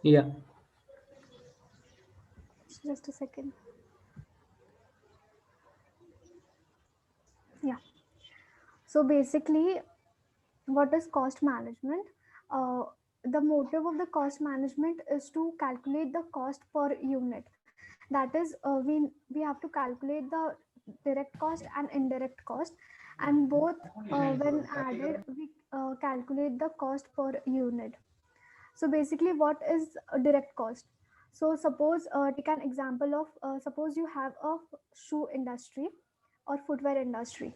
Yeah. Just a second. Yeah. So basically, what is cost management? Uh, the motive of the cost management is to calculate the cost per unit. That is, we have to calculate the direct cost and indirect cost, and both when added, we calculate the cost per unit. So basically, what is a direct cost? So suppose, take an example of, suppose you have a shoe industry or footwear industry.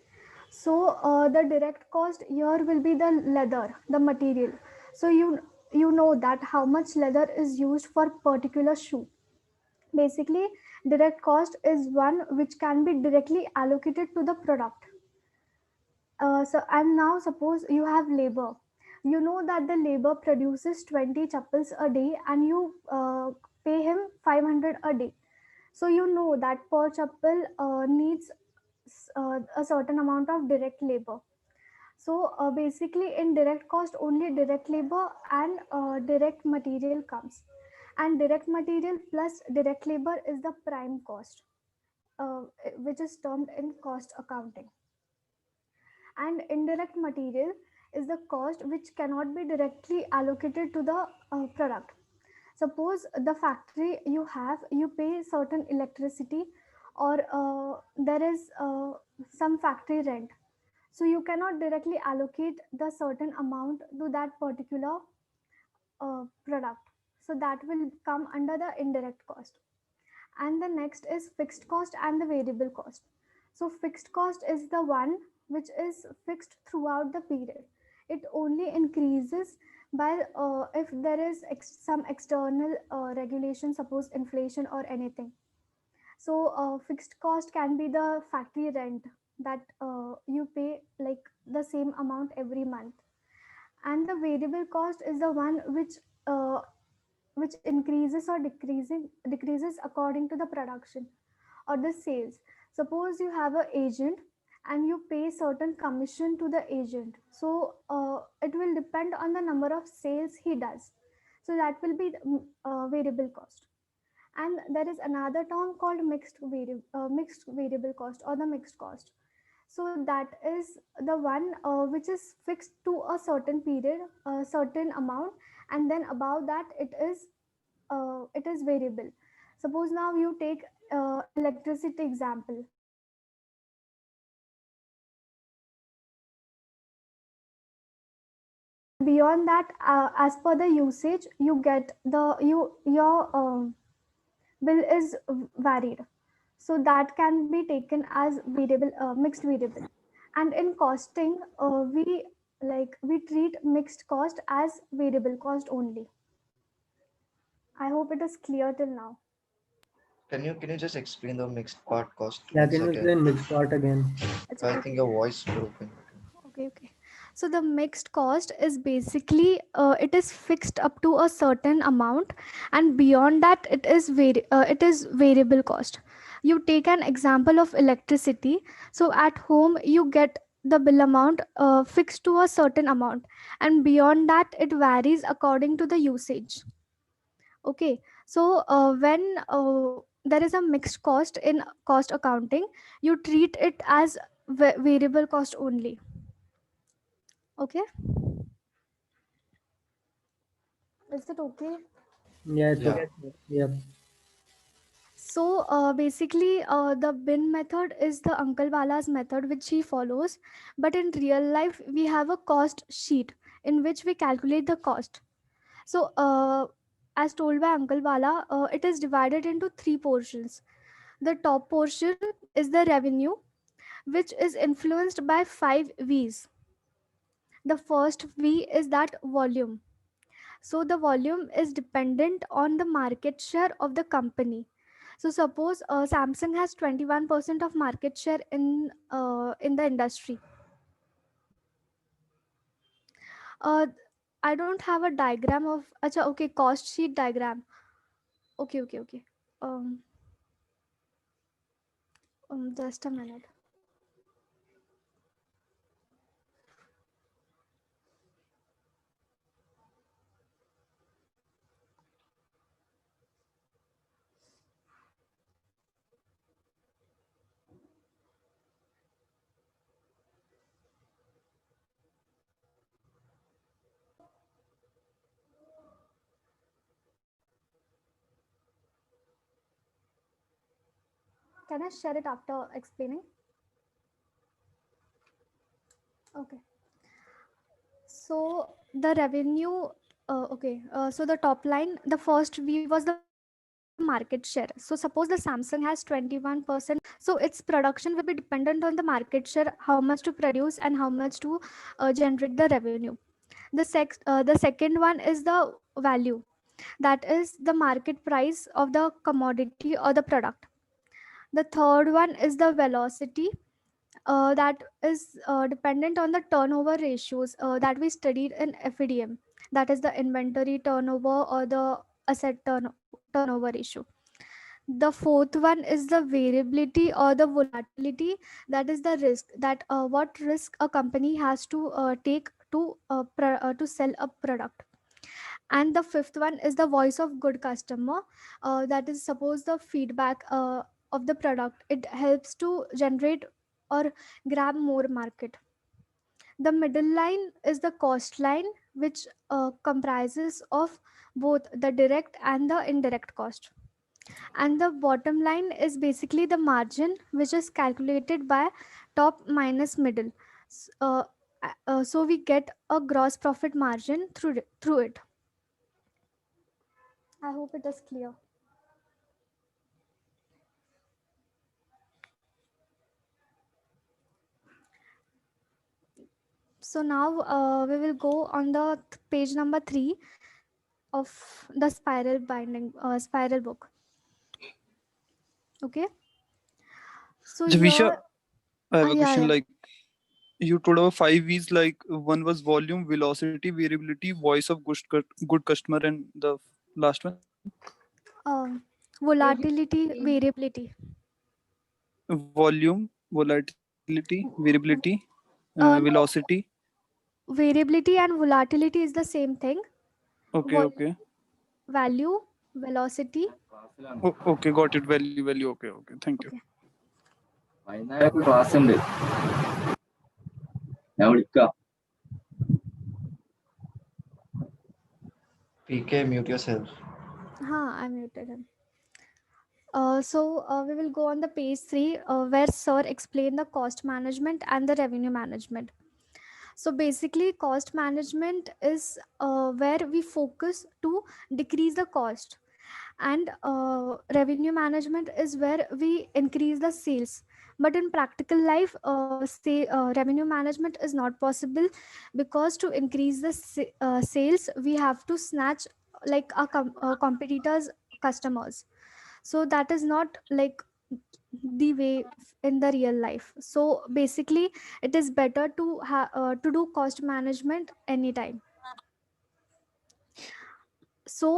So the direct cost here will be the leather, the material. So you know that how much leather is used for particular shoe. Basically, direct cost is one which can be directly allocated to the product. So and now suppose you have labor. You know that the labor produces 20 chappals a day, and you pay him 500 a day. So you know that per chappal needs a certain amount of direct labor. So basically, in direct cost, only direct labor and direct material comes, and direct material plus direct labor is the prime cost, which is termed in cost accounting. And indirect material is the cost which cannot be directly allocated to the product. Suppose the factory you have, you pay certain electricity, or there is some factory rent. So you cannot directly allocate the certain amount to that particular product. So that will come under the indirect cost. And the next is fixed cost and the variable cost. So fixed cost is the one which is fixed throughout the period. It only increases by if there is some external regulation, suppose inflation or anything. So fixed cost can be the factory rent that you pay like the same amount every month. And the variable cost is the one uh, which increases or decreases according to the production or the sales. Suppose you have an agent and you pay certain commission to the agent. So it will depend on the number of sales he does. So that will be the variable cost. And there is another term called mixed variable cost or the mixed cost. So that is the one which is fixed to a certain period, a certain amount, and then above that it is variable. Suppose now you take electricity example. And beyond that, as per the usage, you get your bill is varied. So that can be taken as variable, mixed variable. And in costing, we treat mixed cost as variable cost only. I hope it is clear till now. Can you just explain the mixed part cost Yeah, once can you again? explain mixed part again? Achha, I think okay. your voice broke in between. Okay, okay. So the mixed cost is basically it is fixed up to a certain amount, and beyond that it is variable cost. You take an example of electricity. So at home you get the bill amount fixed to a certain amount, and beyond that it varies according to the usage. Okay, so when there is a mixed cost in cost accounting, you treat it as variable cost only. Okay, is it okay? Yeah, it's Yeah. okay. Yeah. So basically, the bin method is the Uncle Wala's method which he follows. But in real life, we have a cost sheet in which we calculate the cost. So, as told by Uncle Wala, it is divided into three portions. The top portion is the revenue, which is influenced by five V's. The first V is that volume. So the volume is dependent on the market share of the company. So suppose Samsung has 21% of market share in the industry. uh, I don't have a diagram of acha, okay, cost sheet diagram. Okay, okay, okay. um, just a minute. Can I share it after explaining? Okay. So the revenue, so the top line, the first view was the market share. So suppose the Samsung has 21%. So its production will be dependent on the market share, how much to produce and how much to generate the revenue. The second one is the value, that is the market price of the commodity or the product. The third one is the velocity, that is dependent on the turnover ratios that we studied in FEDM, that is the inventory turnover or the turnover ratio. The fourth one is the variability or the volatility, that is the risk, that what risk a company has to take to sell a product. And the fifth one is the voice of good customer, that is suppose the feedback of the product, it helps to generate or grab more market. The middle line is the cost line, which comprises of both the direct and the indirect cost. And the bottom line is basically the margin, which is calculated by top minus middle. So we get a gross profit margin through it. I hope it is clear. So now we will go on the page number 3 of the spiral book. Okay. So Javisha, here, I have a yeah, question. yeah. Like you told about five V's. Like one was volume, velocity, variability, voice of good customer, and the last one, Volatility, variability. volume, volatility, variability, No, velocity. variability and volatility is the same thing. Okay, Vol- okay. Value, velocity. Okay, got it. Value. Okay, okay. Thank you. Okay. വൈകുന്നേരം class ഉണ്ട് ഞാൻ വിളിക്കാം PK, mute yourself. I muted him. We will go on the page 3, where Sir explained the cost management and the revenue management. So basically, cost management is where we focus to decrease the cost, and revenue management is where we increase the sales. But in practical life, revenue management is not possible, because to increase the sales, we have to snatch like our competitors' customers. So that is not like the way in the real life. So basically, it is better to do cost management anytime. So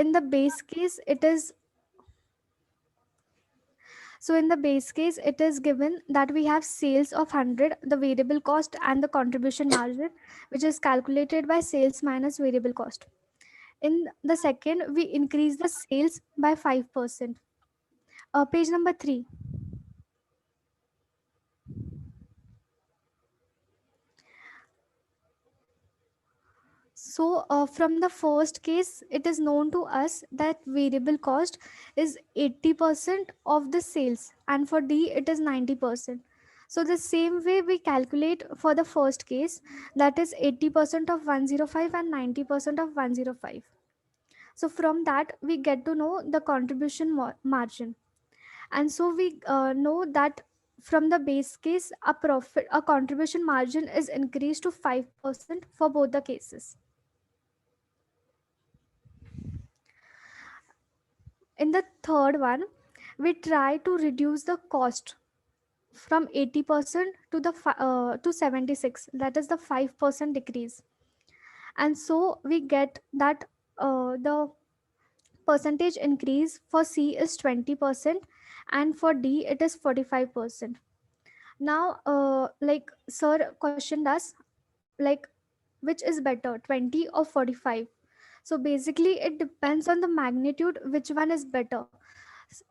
in the base case it is so in the base case it is given that we have sales of 100, the variable cost and the contribution margin, which is calculated by sales minus variable cost. In the second, we increase the sales by 5%. Page number 3. So, from the first case, it is known to us that variable cost is 80% of the sales, and for D, it is 90%. So, the same way we calculate for the first case, that is 80% of 105 and 90% of 105. So, from that, we get to know the contribution margin. And so, we know that from the base case, a contribution margin is increased to 5% for both the cases. In the third one, we try to reduce the cost from 80% to 76. That is the 5% decrease. And so we get that the percentage increase for C is 20%, and for D it is 45%. Now, like Sir questioned us, like which is better, 20 or 45? So basically, it depends on the magnitude, which one is better.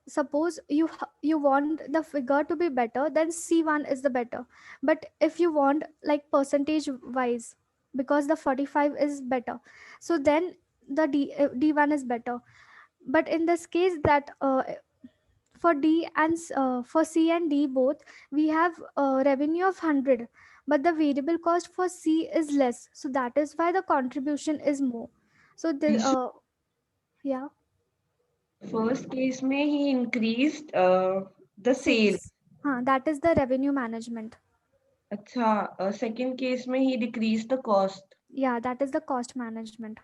Suppose you want the figure to be better, then C1 is the better. But if you want like percentage wise, because the 45 is better, so then the D1 is better. But in this case, that for for C and D both, we have revenue of 100, but the variable cost for C is less. So that is why the contribution is more. So the yeah, first case में ही increased the sale. sales. That is the revenue management. अच्छा, second case में ही decrease the cost. Yeah, that is the cost management.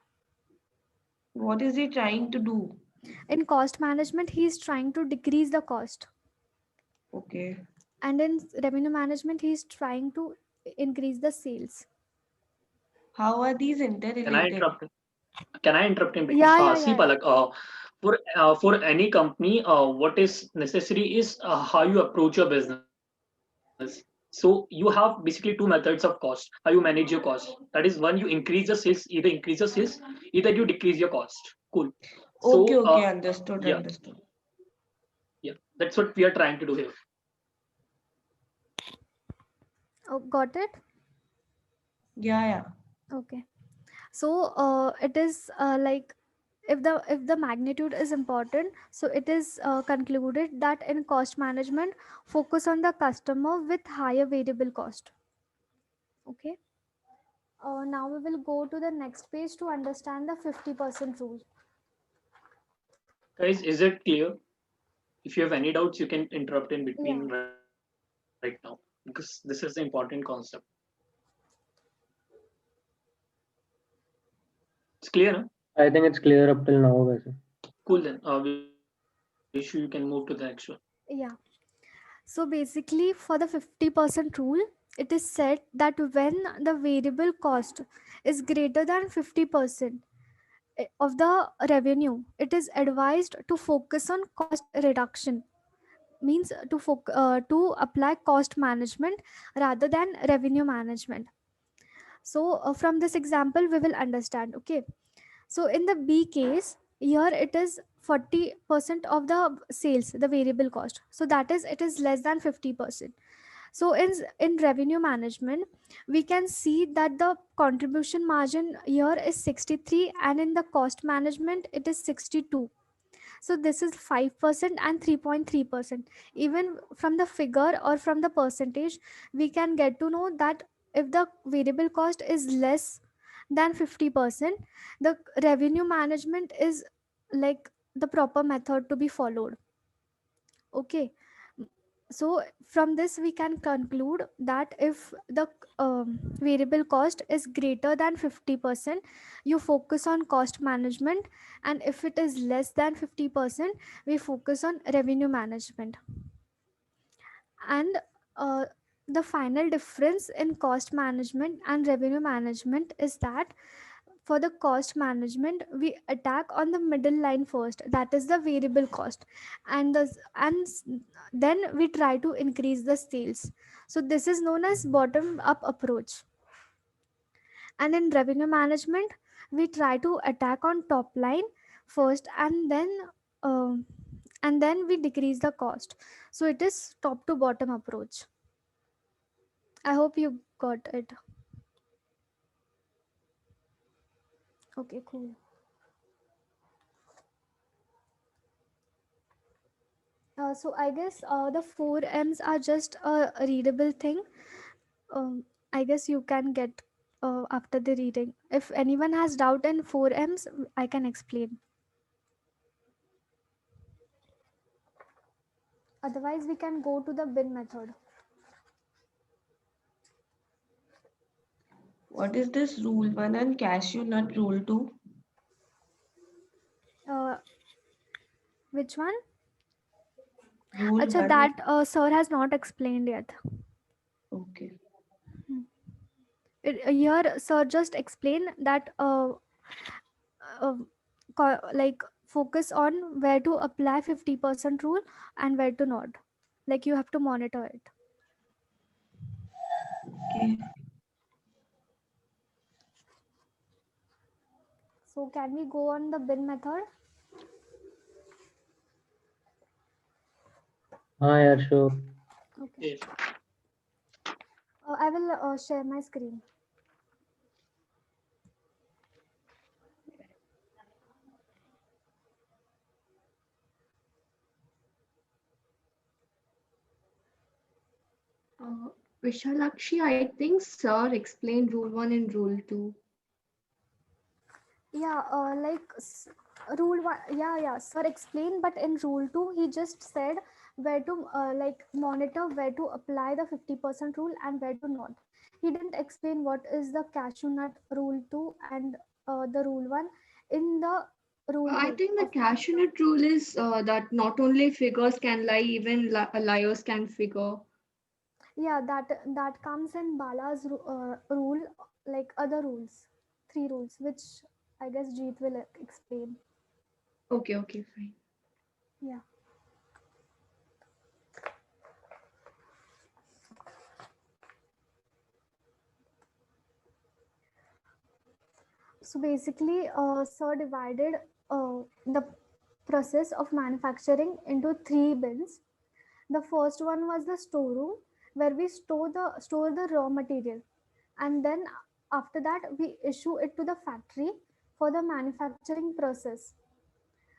What is he trying to do? In cost management, he is trying to decrease the cost, Okay. and in revenue management, he is trying to increase the sales. How are these Can I interrelated? interrupt? Can I interrupt in between? Yeah, See, yeah. Palak, for any company, what is necessary is how you approach your business. So you have basically two methods of cost. How you manage your cost. That is, one, you increase the sales, either increase the sales, either you decrease your cost. Cool. So Okay, okay, understood, yeah. understood. yeah, that's what we are trying to do here. Oh, got it. Yeah, yeah. Okay. So it is like, if the magnitude is important, so it is concluded that in cost management, focus on the customer with higher variable cost. Okay. Now we will go to the next page to understand the 50% rule. Guys, is it clear? If you have any doubts, you can interrupt in between right now, because this is the important concept. It's clear, huh? I think it's clear up till now, वैसे. Cool then. Vishu, you can move to the next one. Yeah. So basically, for the 50% rule, it is said that when the variable cost is greater than 50% of the revenue, it is advised to focus on cost reduction. Means to apply cost management rather than revenue management. So from this example, we will understand. Okay. So in the B case, here it is 40% of the sales, the variable cost. So that is, it is less than 50%. So in revenue management, we can see that the contribution margin here is 63, and in the cost management it is 62. So this is 5% and 3.3%. Even from the figure or from the percentage, we can get to know that if the variable cost is less than 50%, the revenue management is like the proper method to be followed. Okay. So from this we can conclude that if the variable cost is greater than 50%, you focus on cost management, and if it is less than 50%, we focus on revenue management. And the final difference in cost management and revenue management is that for the cost management, we attack on the middle line first, that is the variable cost, and then we try to increase the sales. So this is known as bottom up approach. And in revenue management, we try to attack on top line first, um, and then we decrease the cost. So it is top to bottom approach. I hope you got it. Okay, cool. So I guess the four M's are just a readable thing. I guess you can get after the reading. If anyone has doubt in four M's, I can explain. Otherwise, we can go to the bin method. What is this rule 1 and cashew nut rule 2? Which one? Rule Acha, 1. that sir has not explained yet. Okay. Here, sir just explain that uh, like focus on where to apply 50% rule and where to not. Like you have to monitor it. Okay. So can we go on the bin method? हाँ यार, sure. Okay. Yes. I will share my screen. Vishalakshi, I think Sir explained rule 1 and rule 2. Yeah, rule one, yeah, sir explained, but in rule two, he just said where to monitor where to apply the 50% rule and where to not. He didn't explain what is the cashew nut rule two and the rule one in the rule I two think the of. cashew nut rule is that not only figures can lie, even liars can figure. Yeah, that comes in Bala's rule, like other rules, three rules, which I guess Jeet will explain. Okay, fine. Yeah. So basically, Sir divided the process of manufacturing into three bins. The first one was the storeroom, where we store the raw material, and then after that we issue it to the factory for the manufacturing process,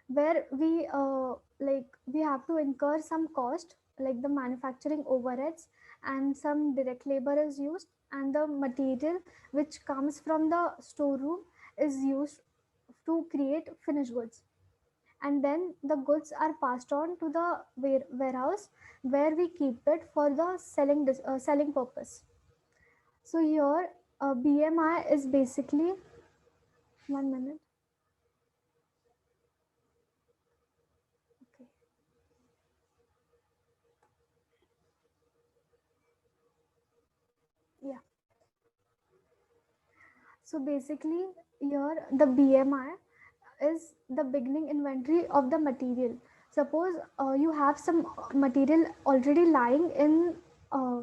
where we have to incur some cost like the manufacturing overheads, and some direct labor is used, and the material which comes from the storeroom is used to create finished goods, and then the goods are passed on to the warehouse, where we keep it for the selling purpose. So here BMI is basically, 1 minute. Okay. Yeah. So basically, here the BMI is the beginning inventory of the material. Suppose you have some material already lying uh,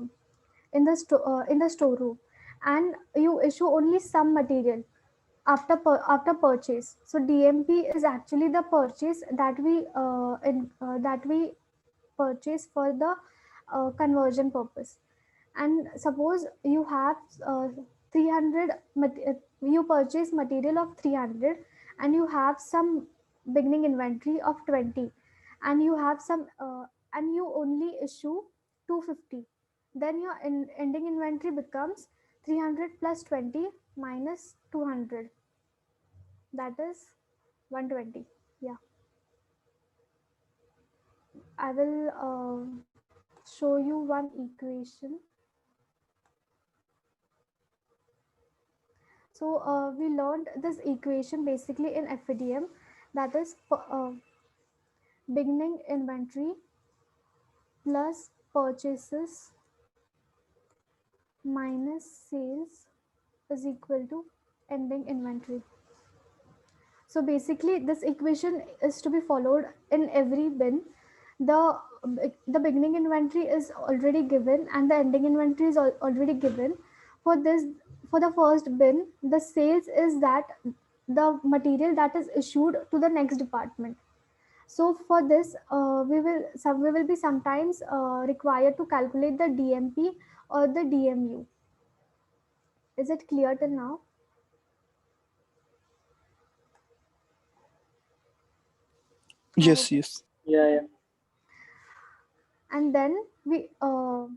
in the storeroom, and you issue only some material after purchase. So DMP is actually the purchase that we purchase for the conversion purpose. And suppose you have 300 you purchase material of 300, and you have some beginning inventory of 20, and you have some and you only issue 250, then your ending inventory becomes 300 plus 20 minus 200, that is 120. Yeah, I will show you one equation. So we learned this equation basically in FADM, that is beginning inventory plus purchases minus sales is equal to ending inventory. So basically this equation is to be followed in every bin. The beginning inventory is already given and the ending inventory is already given. For this, for the first bin, the sales is that the material that is issued to the next department. So for this, we will be sometimes required to calculate the DMP or the DMU. Is it clear till now? Yes, yes. Yeah. And then we go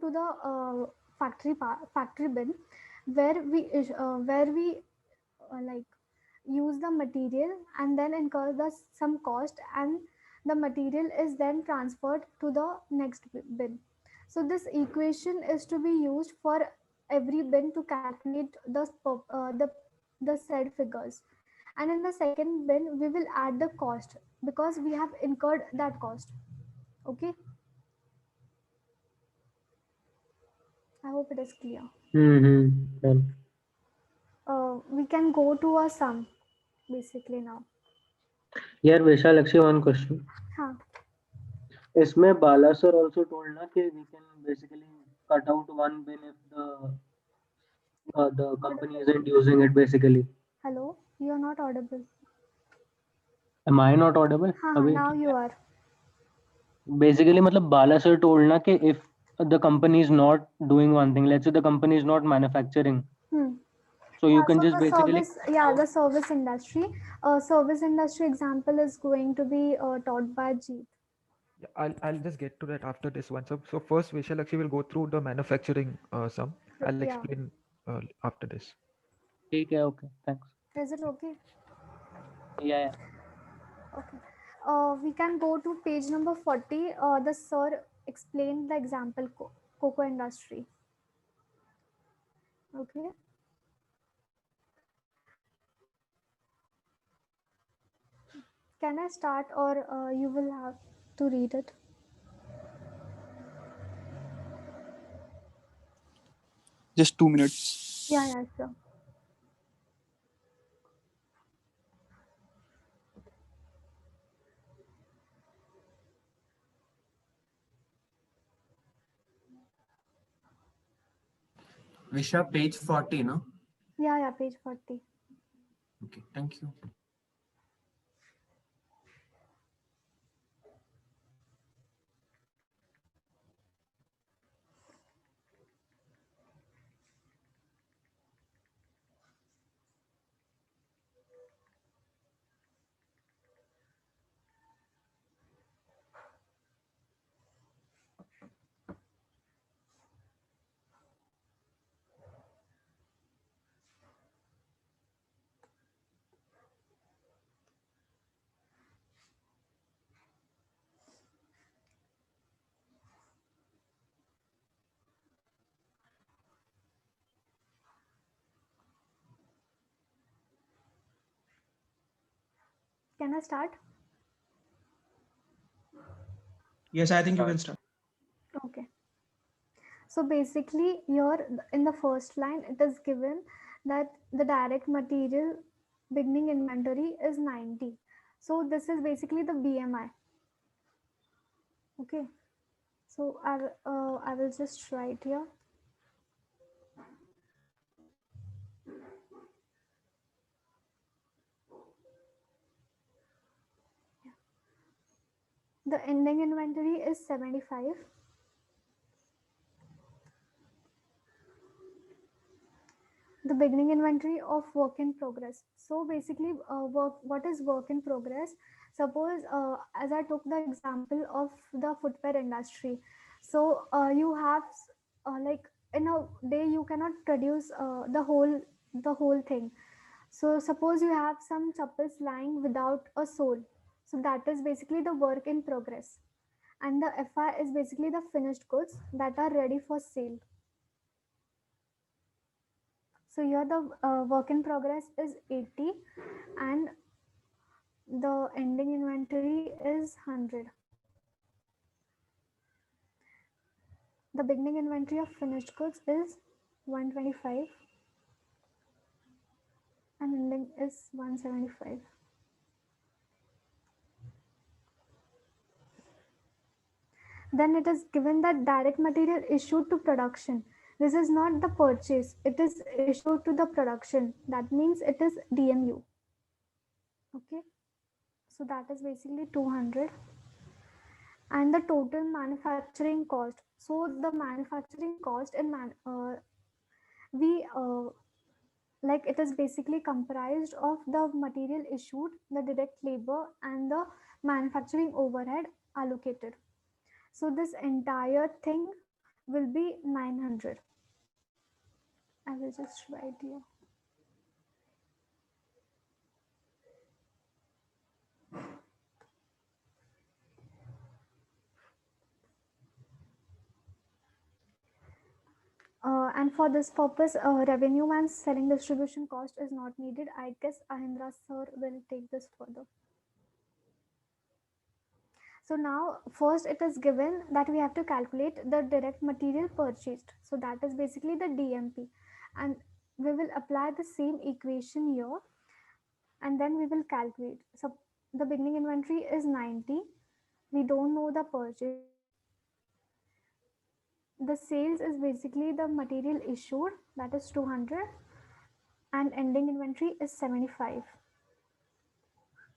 to the factory bin, where we like use the material and then incur some cost, and the material is then transferred to the next bin. So this equation is to be used for every bin to calculate the said figures, and in the second bin we will add the cost because we have incurred that cost. Okay, I hope it is clear. Done. We can go to a sum basically now. यार विशाल actually one question. हाँ. इसमें बाला sir also told ना कि we can basically cut out one bin if the company isn't using it basically. Hello, you are not audible. Am I not audible? हाँ, अभी now you are. basically मतलब बाला sir told ना कि if the company is not doing one thing, let's say the company is not manufacturing, so you can So just the basically the service industry. Service industry example is going to be taught by Jeet. Yeah, I'll just get to that after this one. So first Vishalakshi will go through the manufacturing sum. I'll Yeah. explain after this. ठीक है, okay, thanks. Is it okay? Yeah. Okay. We can go to page number 40. The sir explained the example cocoa industry. Okay. Can I start, or you will have to read it? Just 2 minutes. Yeah, sure. Visha, page 40, no? Yeah, page 40. Okay, thank you. Can I start? Yes, I think you can start. Okay. So basically here in the first line, it is given that the direct material beginning inventory is 90. So this is basically the BMI. Okay. So I will just write here. The ending inventory is 75. The beginning inventory of work in progress. So basically, what is work in progress? Suppose, as I took the example of the footwear industry, so you have like in a day you cannot produce the whole thing. So suppose you have some chappals lying without a sole. So that is basically the work in progress, and the FI is basically the finished goods that are ready for sale. So here the work in progress is 80 and the ending inventory is 100. The beginning inventory of finished goods is 125 and ending is 175. Then it is given that direct material issued to production. This is not the purchase, it is issued to the production. That means it is DMU. Okay, so that is basically 200. And the total manufacturing cost. So the manufacturing cost in we like it is basically comprised of the material issued, the direct labor, and the manufacturing overhead allocated. So this entire thing will be 900. I will just write here. And for this purpose, revenue and selling distribution cost is not needed. I guess Ahindra sir will take this further. So now first it is given that we have to calculate the direct material purchased. So that is basically the DMP, and we will apply the same equation here, and then we will calculate. So the beginning inventory is 90. We don't know the purchase. The sales is basically the material issued, that is 200, and ending inventory is 75.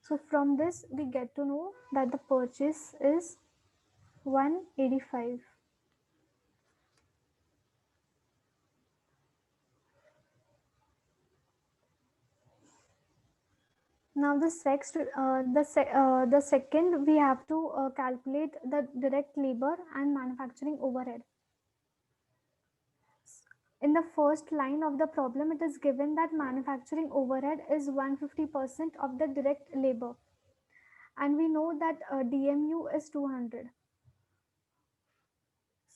So from this we get to know that the purchase is 185. Now the second we have to calculate the direct labor and manufacturing overhead. In the first line of the problem, it is given that manufacturing overhead is 150% of the direct labor, and we know that DMU is 200.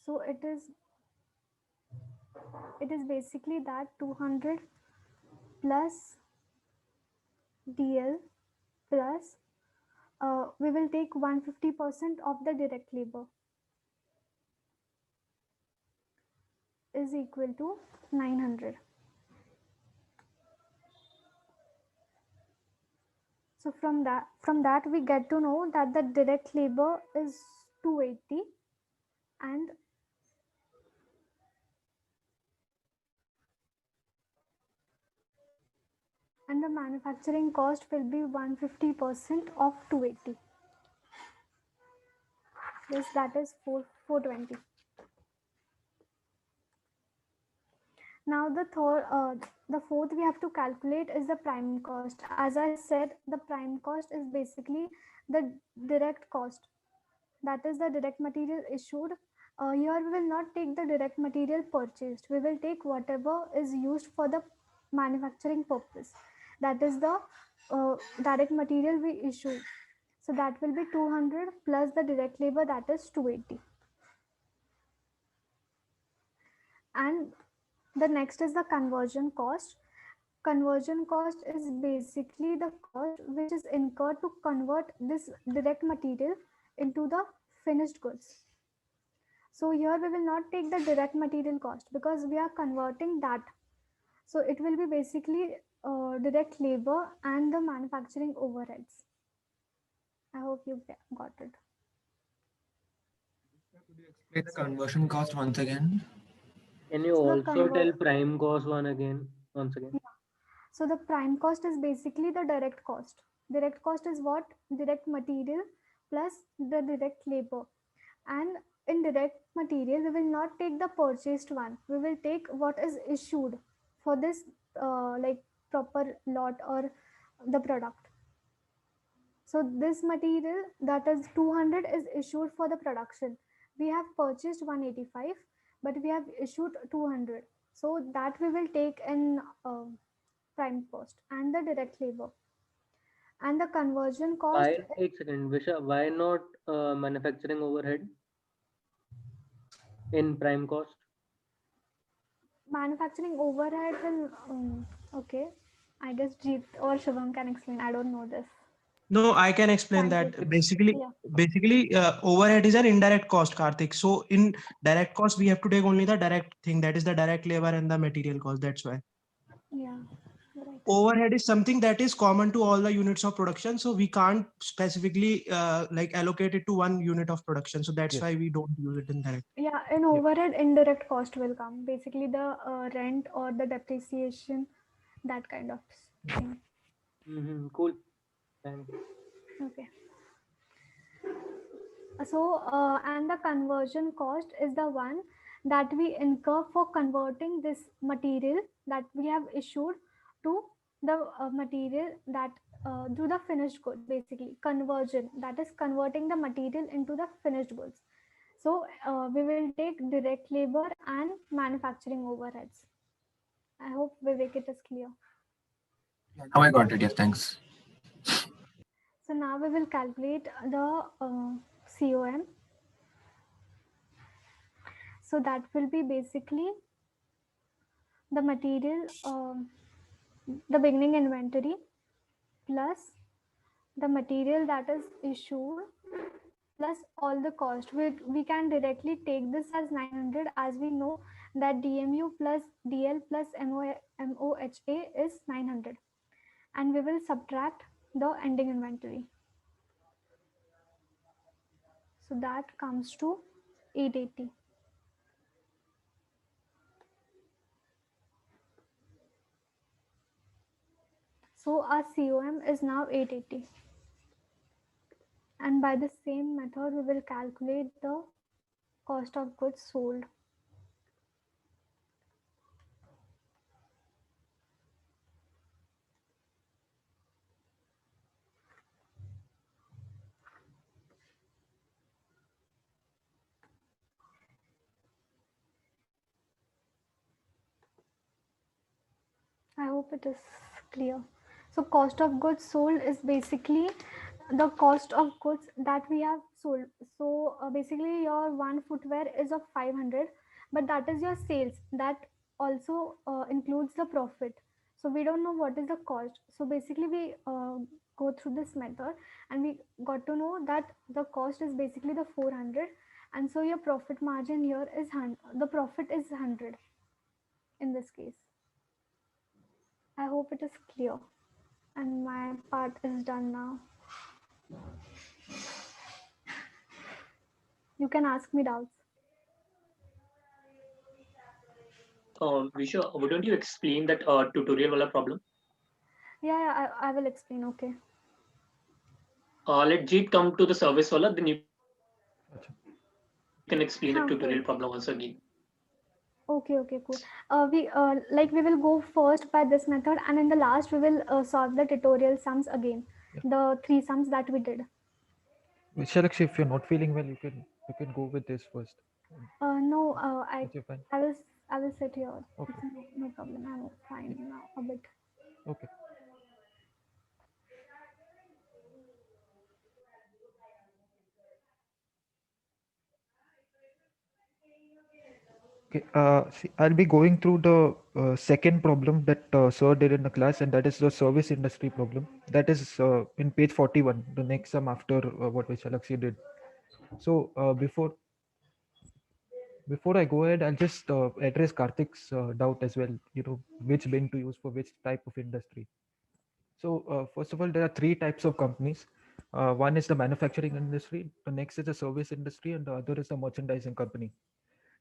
So it is basically that 200 plus DL plus we will take 150% of the direct labor is equal to 900. So from that we get to know that the direct labor is 280 and the manufacturing cost will be 150% of 280. Yes, that is 420. Now the fourth we have to calculate is the prime cost. As I said, the prime cost is basically the direct cost. That is the direct material issued. Here we will not take the direct material purchased. We will take whatever is used for the manufacturing purpose. That is the direct material we issue. So that will be 200 plus the direct labor, that is 280. And the next is the conversion cost. Conversion cost is basically the cost which is incurred to convert this direct material into the finished goods. So here we will not take the direct material cost because we are converting that. So it will be basically direct labor and the manufacturing overheads. I hope you got it. Could you explain the conversion cost once again? Can you also tell prime cost once again? Yeah. So the prime cost is basically the direct cost. Direct cost is what? Direct material plus the direct labor. And in direct material, we will not take the purchased one. We will take what is issued for this like proper lot or the product. So this material, that is 200, is issued for the production. We have purchased 185, but we have issued 200. So that we will take in prime cost and the direct labor. And the conversion cost. Wait a second, Visha, why not manufacturing overhead in prime cost? Manufacturing overhead will, okay. I guess Jeet or Shubham can explain. I don't know this. No, I can explain that. Basically, overhead is an indirect cost, Karthik. So in direct cost, we have to take only the direct thing, that is the direct labor and the material cost. That's why. Yeah. Right. Overhead is something that is common to all the units of production. So we can't specifically like allocate it to one unit of production. So that's why we don't use it in direct. Yeah, in overhead, indirect cost will come. Basically the rent or the depreciation, that kind of thing. Cool. Thank you. Okay. So, and the conversion cost is the one that we incur for converting this material that we have issued to the material that to the finished good. Basically, conversion, that is converting the material into the finished goods. So we will take direct labor and manufacturing overheads. I hope Vivek it is clear. Now I got it. Yeah, thanks. So now we will calculate the COM. So that will be basically the material, the beginning inventory plus the material that is issued plus all the cost. We can directly take this as 900, as we know that DMU plus DL plus MOHA is 900, and we will subtract the ending inventory. So that comes to 880. So our COM is now 880. And by the same method, we will calculate the cost of goods sold. I hope it is clear. So cost of goods sold is basically the cost of goods that we have sold. So basically your one footwear is of 500, but that is your sales. That also includes the profit. So we don't know what is the cost. So basically we go through this method and we got to know that the cost is basically the 400, and so your profit margin here is 100. The profit is 100 in this case. I hope it is clear. And my part is done now. You can ask me doubts. Visha, wouldn't you explain that tutorial wala problem? Yeah, I will explain. Okay. Let Jeet come to the service wala, then you can explain the Okay. tutorial problem once again. Okay, cool. We will go first by this method, and in the last we will solve the tutorial sums again. The 3 sums that we did. Vishalakshi, if you're not feeling well, you can go with this first. No, Once you're fine. I will sit here. Okay. No problem. I'm fine now a bit. Okay. Okay. See, I'll be going through the second problem that Sir did in the class, and that is the service industry problem. That is in page 41, the next sum after what Vishalakshi did. So before I go ahead, I'll just address Karthik's doubt as well. Which bin to use for which type of industry. So first of all, there are 3 types of companies. One is the manufacturing industry, the next is the service industry, and the other is the merchandising company.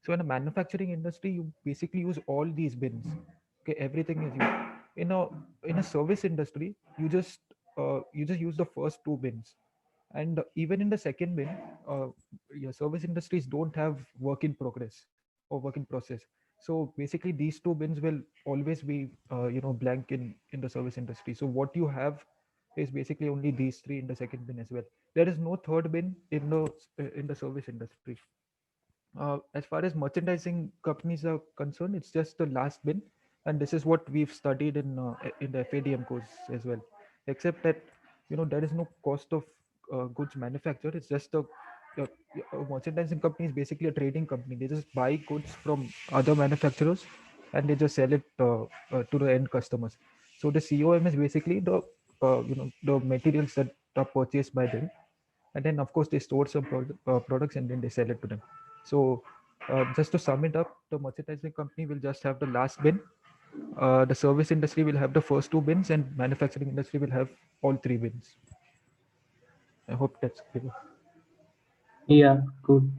So in the manufacturing industry, you basically use all these bins. Okay, everything is used. In a service industry, you just use the first 2 bins, and even in the second bin, your service industries don't have work in progress or work in process. So basically, these 2 bins will always be blank in the service industry. So what you have is basically only these 3 in the second bin as well. There is no third bin in the service industry. As far as merchandising companies are concerned, it's just the last bin, and this is what we've studied in the FADM course as well. Except that there is no cost of goods manufactured. It's just a merchandising company is basically a trading company. They just buy goods from other manufacturers and they just sell it to the end customers. So the COM is basically the materials that are purchased by them, and then of course they store some products and then they sell it to them. So just to sum it up, the merchandising company will just have the last bin, the service industry will have the first 2 bins, and manufacturing industry will have all 3 bins. I hope that's clear. Yeah, good.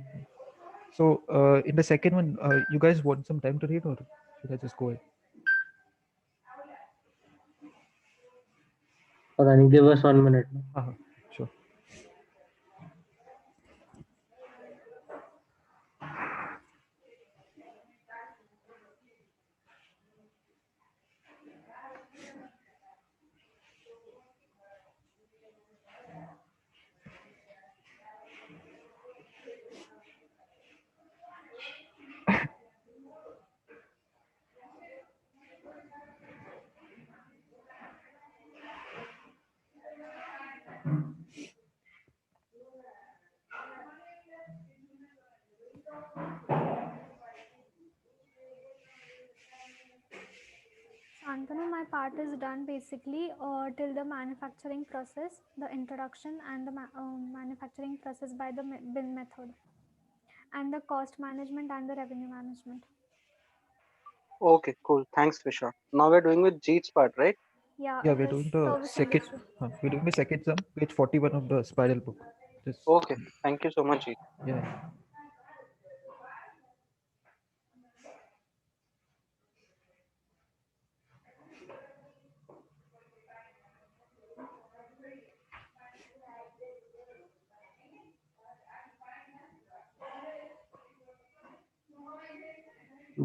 So in the second one, you guys want some time to read, or should I just go ahead? Okay, give us 1 minute. Sure. Shantanu, my part is done basically till the manufacturing process, the introduction and the manufacturing process by the bin method, and the cost management and the revenue management. Okay, cool. Thanks, Visha. Now we're doing with Jeet's part, right? Yeah, Yeah, it we're is doing the service second. industry. We're doing the second sum, page 41 of the spiral book. Okay, thank you so much, Jeet. Yeah.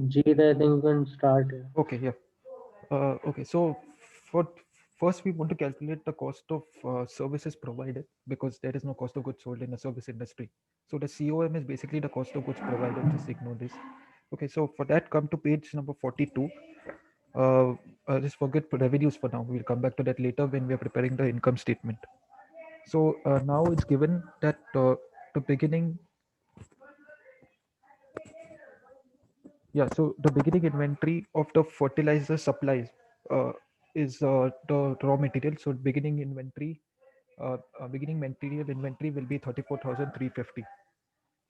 Jeet, I think you can start. Okay, yeah. Okay, so first we want to calculate the cost of services provided, because there is no cost of goods sold in the service industry. So the COM is basically the cost of goods provided. Just ignore this. Okay, so for that, come to page number 42. Just forget revenues for now. We'll come back to that later when we are preparing the income statement. So now it's given that the beginning. Yeah, so the beginning inventory of the fertilizer supplies is the raw material. So beginning material inventory will be 34,350.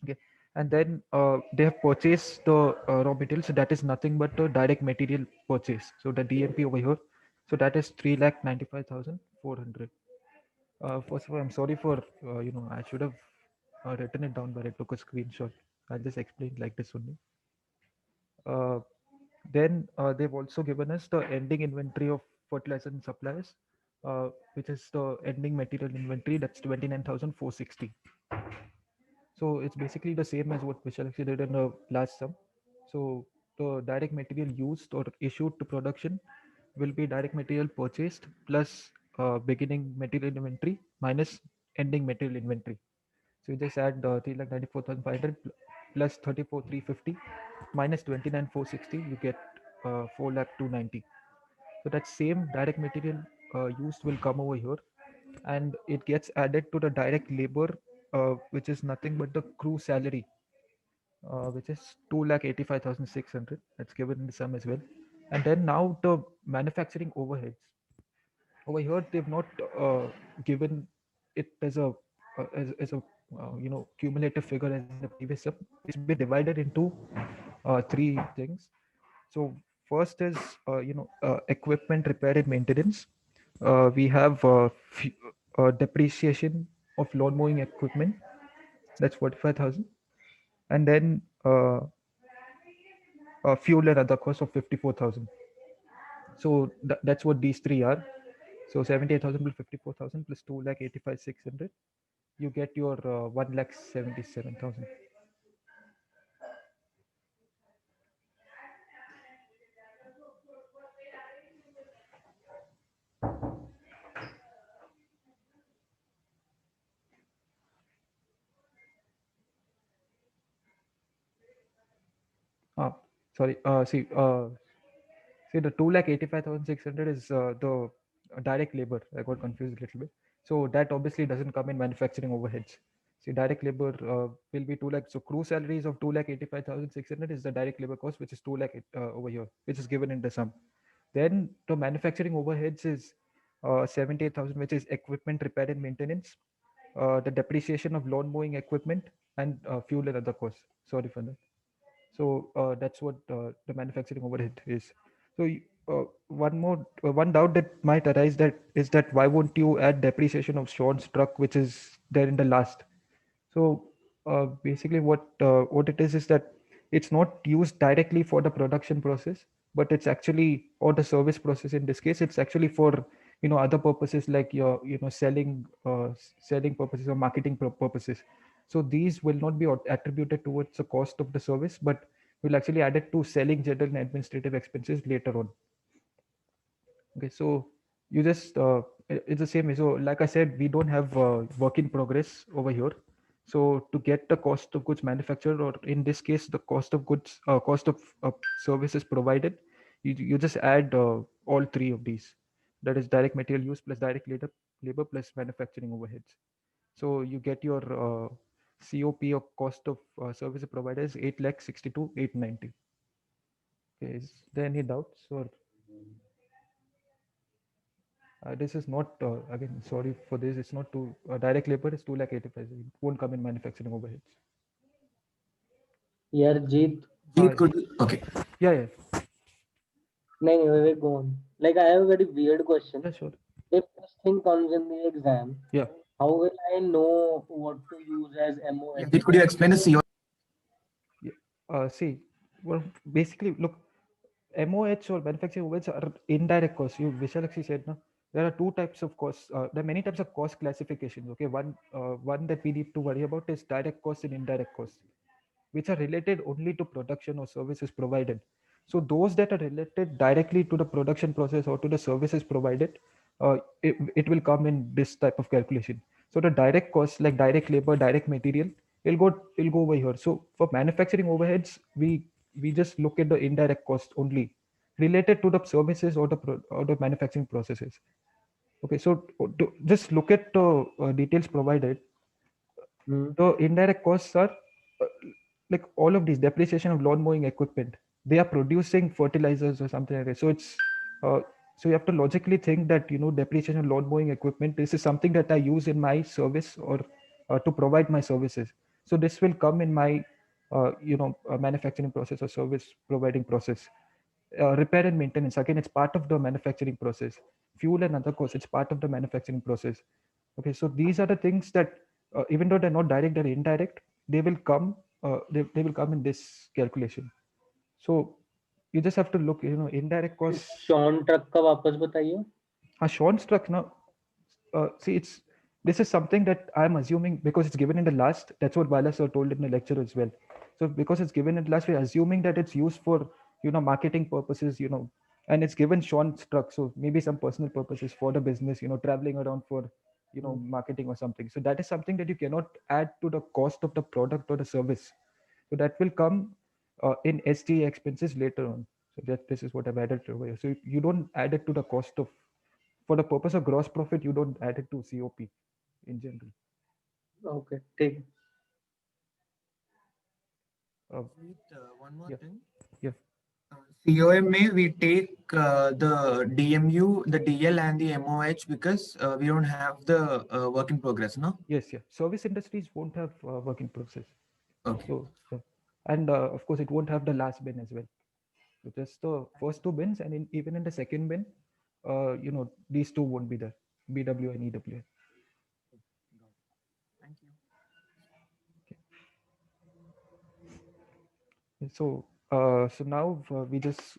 Okay, and then they have purchased the raw material, so that is nothing but the direct material purchase. So the DMP over here, so that is 3,95,400. First of all, I'm sorry for I should have written it down, but I took a screenshot. I'll just explain like this only. Then they've also given us the ending inventory of fertilizer and supplies, which is the ending material inventory. That's 29,460. So it's basically the same as what Vishal actually did in the last sum. So the direct material used or issued to production will be direct material purchased plus beginning material inventory minus ending material inventory. So you just add 3,94,500 plus 34,350 minus 29,460, you get 4,290,000. So that same direct material used will come over here, and it gets added to the direct labor, which is nothing but the crew salary, which is 2,85,600. That's given in the sum as well. And then now the manufacturing overheads. Over here, they've not given it as a cumulative figure as in the previous sum. It's been divided into three things. So first is equipment repair and maintenance. We have depreciation of lawn mowing equipment. That's 45,000, and then fuel and other costs of 54,000. So that's what these three are. So 78,000 plus 54,000 plus 2,85,600. You get your 1,77,000. Sorry. See the 2,85,600 is the direct labor. I got confused a little bit. So that obviously doesn't come in manufacturing overheads. See, direct labor will be 2 lakh. So crew salaries of 2,85,600 is the direct labor cost, which is 2 lakh over here, which is given in the sum. Then the manufacturing overheads is 78,000, which is equipment repair and maintenance, the depreciation of lawn mowing equipment, and fuel and other costs. Sorry for that. So that's what the manufacturing overhead is. So one doubt that might arise that is that why won't you add depreciation of Sean's truck, which is there in the last? So basically, what it is that it's not used directly for the production process, but it's actually, or the service process in this case, it's actually for other purposes like your selling purposes or marketing purposes. So these will not be attributed towards the cost of the service, but will actually add it to selling general and administrative expenses later on. Okay, so you just it's the same. So like I said, we don't have work in progress over here. So to get the cost of goods manufactured, or in this case, the cost of goods, cost of services provided, you just add all three of these. That is direct material use plus direct labor plus manufacturing overheads. So you get your COP or cost of service provider is 8,62,890. Okay, is there any doubts or? This is not again. Sorry for this. It's not too direct labor is 2,85,000. It won't come in manufacturing overheads. Yeah, Jeet. Jeet could okay. Yeah. No, wait, go on. Like I have a very weird question. Yeah, sure. If this thing comes in the exam, yeah, how will I know what to use as MOH? Jeet, could you explain the CO? See, well, basically, look, MOH or manufacturing overheads are indirect costs. You Vishal actually said, no, there are two types of costs. There are many types of cost classifications. Okay, one that we need to worry about is direct costs and indirect costs, which are related only to production or services provided. So those that are related directly to the production process or to the services provided, it will come in this type of calculation. So the direct costs like direct labor, direct material, it'll go over here. So for manufacturing overheads, we just look at the indirect cost only, related to the services or the manufacturing processes. Okay, so just look at the details provided. The indirect costs are uh, like all of these depreciation of lawn mowing equipment. They are producing fertilizers or something like that. So it's so you have to logically think that depreciation of lawn mowing equipment. This is something that I use in my service or to provide my services. So this will come in my manufacturing process or service providing process. Repair and maintenance, again, it's part of the manufacturing process. Fuel and other costs, it's part of the manufacturing process. Okay, so these are the things that even though they're not direct, they're indirect, they will come they will come in this calculation. So you just have to look, indirect costs. Sean truck का वापस बताइए. Sean's truck now, see, this is something that I'm assuming because it's given in the last. That's what Bala sir told in the lecture as well. So because it's given in the last, we're assuming that it's used for marketing purposes, and it's given Sean's truck. So maybe some personal purposes for the business, traveling around for marketing or something. So that is something that you cannot add to the cost of the product or the service. So that will come in SG expenses later on. So this is what I've added over here. So you don't add it to the cost of, for the purpose of gross profit, you don't add it to COP in general. Okay, take it. One more thing. Yeah. COMA, we take the DMU, the DL, and the MOH because we don't have the work in progress, no? Yes, yeah. Service industries won't have work in process. Okay. So, and of course, it won't have the last bin as well. So just the first two bins, and even in the second bin, these two won't be there, BW and EWN. Thank you. So, so now we just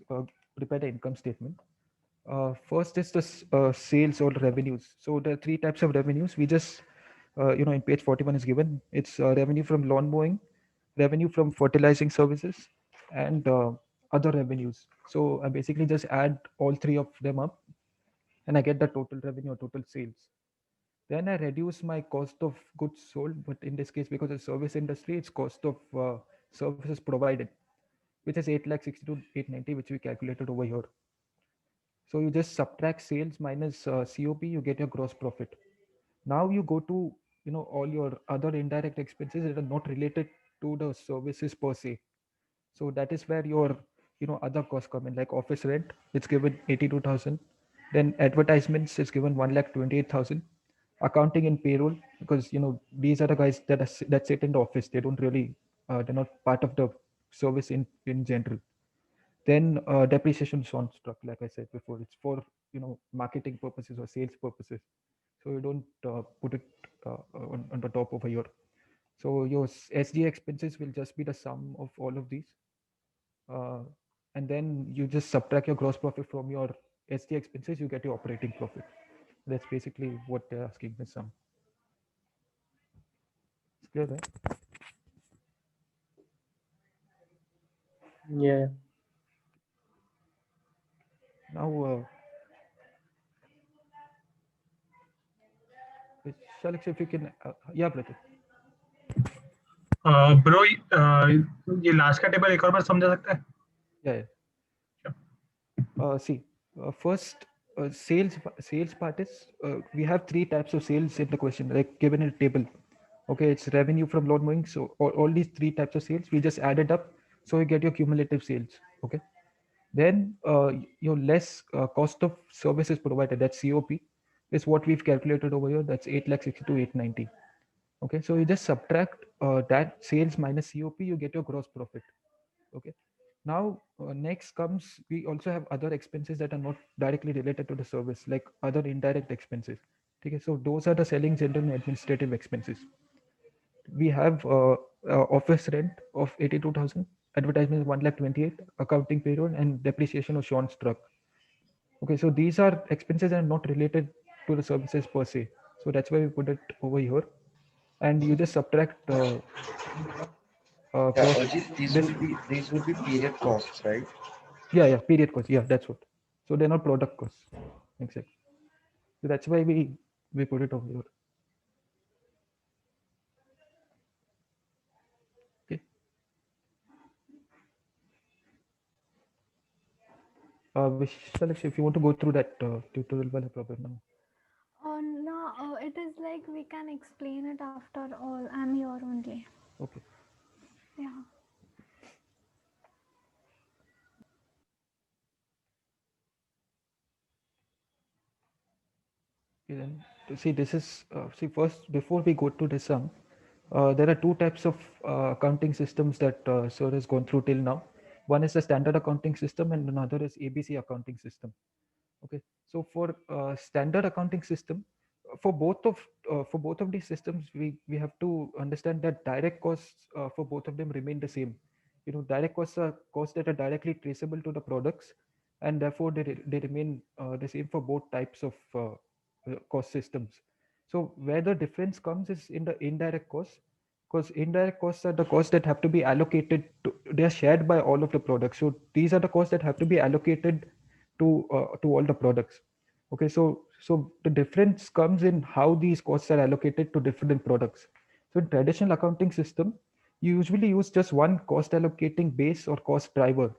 prepare the income statement. First is the sales or revenues. So there are three types of revenues. We just, in page 41 is given. It's revenue from lawn mowing, revenue from fertilizing services, and other revenues. So I basically just add all three of them up, and I get the total revenue or total sales. Then I reduce my cost of goods sold, but in this case, because it's service industry, it's cost of services provided, which is 8,62,890, which we calculated over here. So you just subtract sales minus COP, you get your gross profit. Now you go to all your other indirect expenses that are not related to the services per se. So that is where your other costs come in, like office rent, it's given 82,000. Then advertisements is given 1,28,000. Accounting and payroll, because these are the guys that sit in the office. They don't really they're not part of the service in general. Then depreciation is on struck, like I said before, it's for marketing purposes or sales purposes. So you don't put it on the top over here. So your SG expenses will just be the sum of all of these. And then you just subtract your gross profit from your SG expenses, you get your operating profit. That's basically what they're asking, the sum. It's clear, right? Yeah. Now, Shalik, if you can, yeah, brother. Bro ये last का table एक और बार समझा सकता है? Yeah. See, first sales part is we have three types of sales in the question, like given in a table. Okay, it's revenue from lawn mowing. So all these three types of sales, we just add it up, so you get your cumulative sales. Okay, then your less cost of services provided, that's COP, is what we've calculated over here. That's 8,62,890. Okay, so you just subtract that sales minus COP, you get your gross profit. Okay, now next comes, we also have other expenses that are not directly related to the service, like other indirect expenses. Okay, so those are the selling, general, and administrative expenses. We have office rent of 82,000, advertisement 1,28,000, accounting, payroll, and depreciation of Sean's truck. Okay, so these are expenses that are not related to the services per se. So that's why we put it over here. And you just subtract Ajit, these would be period costs, right? Yeah, period costs. Yeah, that's what. So they're not product costs. Exactly. So that's why we put it over here. Okay. Vishal, if you want to go through that tutorial, wala problem now. No, it is like we can explain it after all. I'm here only. Okay. Yeah. Then see, this is see first before we go to the sum, there are two types of accounting systems that sir has gone through till now. One is the standard accounting system, and another is ABC accounting system. Okay, so for standard accounting system, for both of these systems, we have to understand that direct costs for both of them remain the same. You know, direct costs are costs that are directly traceable to the products, and therefore they remain the same for both types of cost systems. So where the difference comes is in the indirect costs, because indirect costs are the costs that have to be allocated to, they are shared by all of the products. So these are the costs that have to be allocated to all the products. Okay, so the difference comes in how these costs are allocated to different products. So in traditional accounting system, you usually use just one cost allocating base or cost driver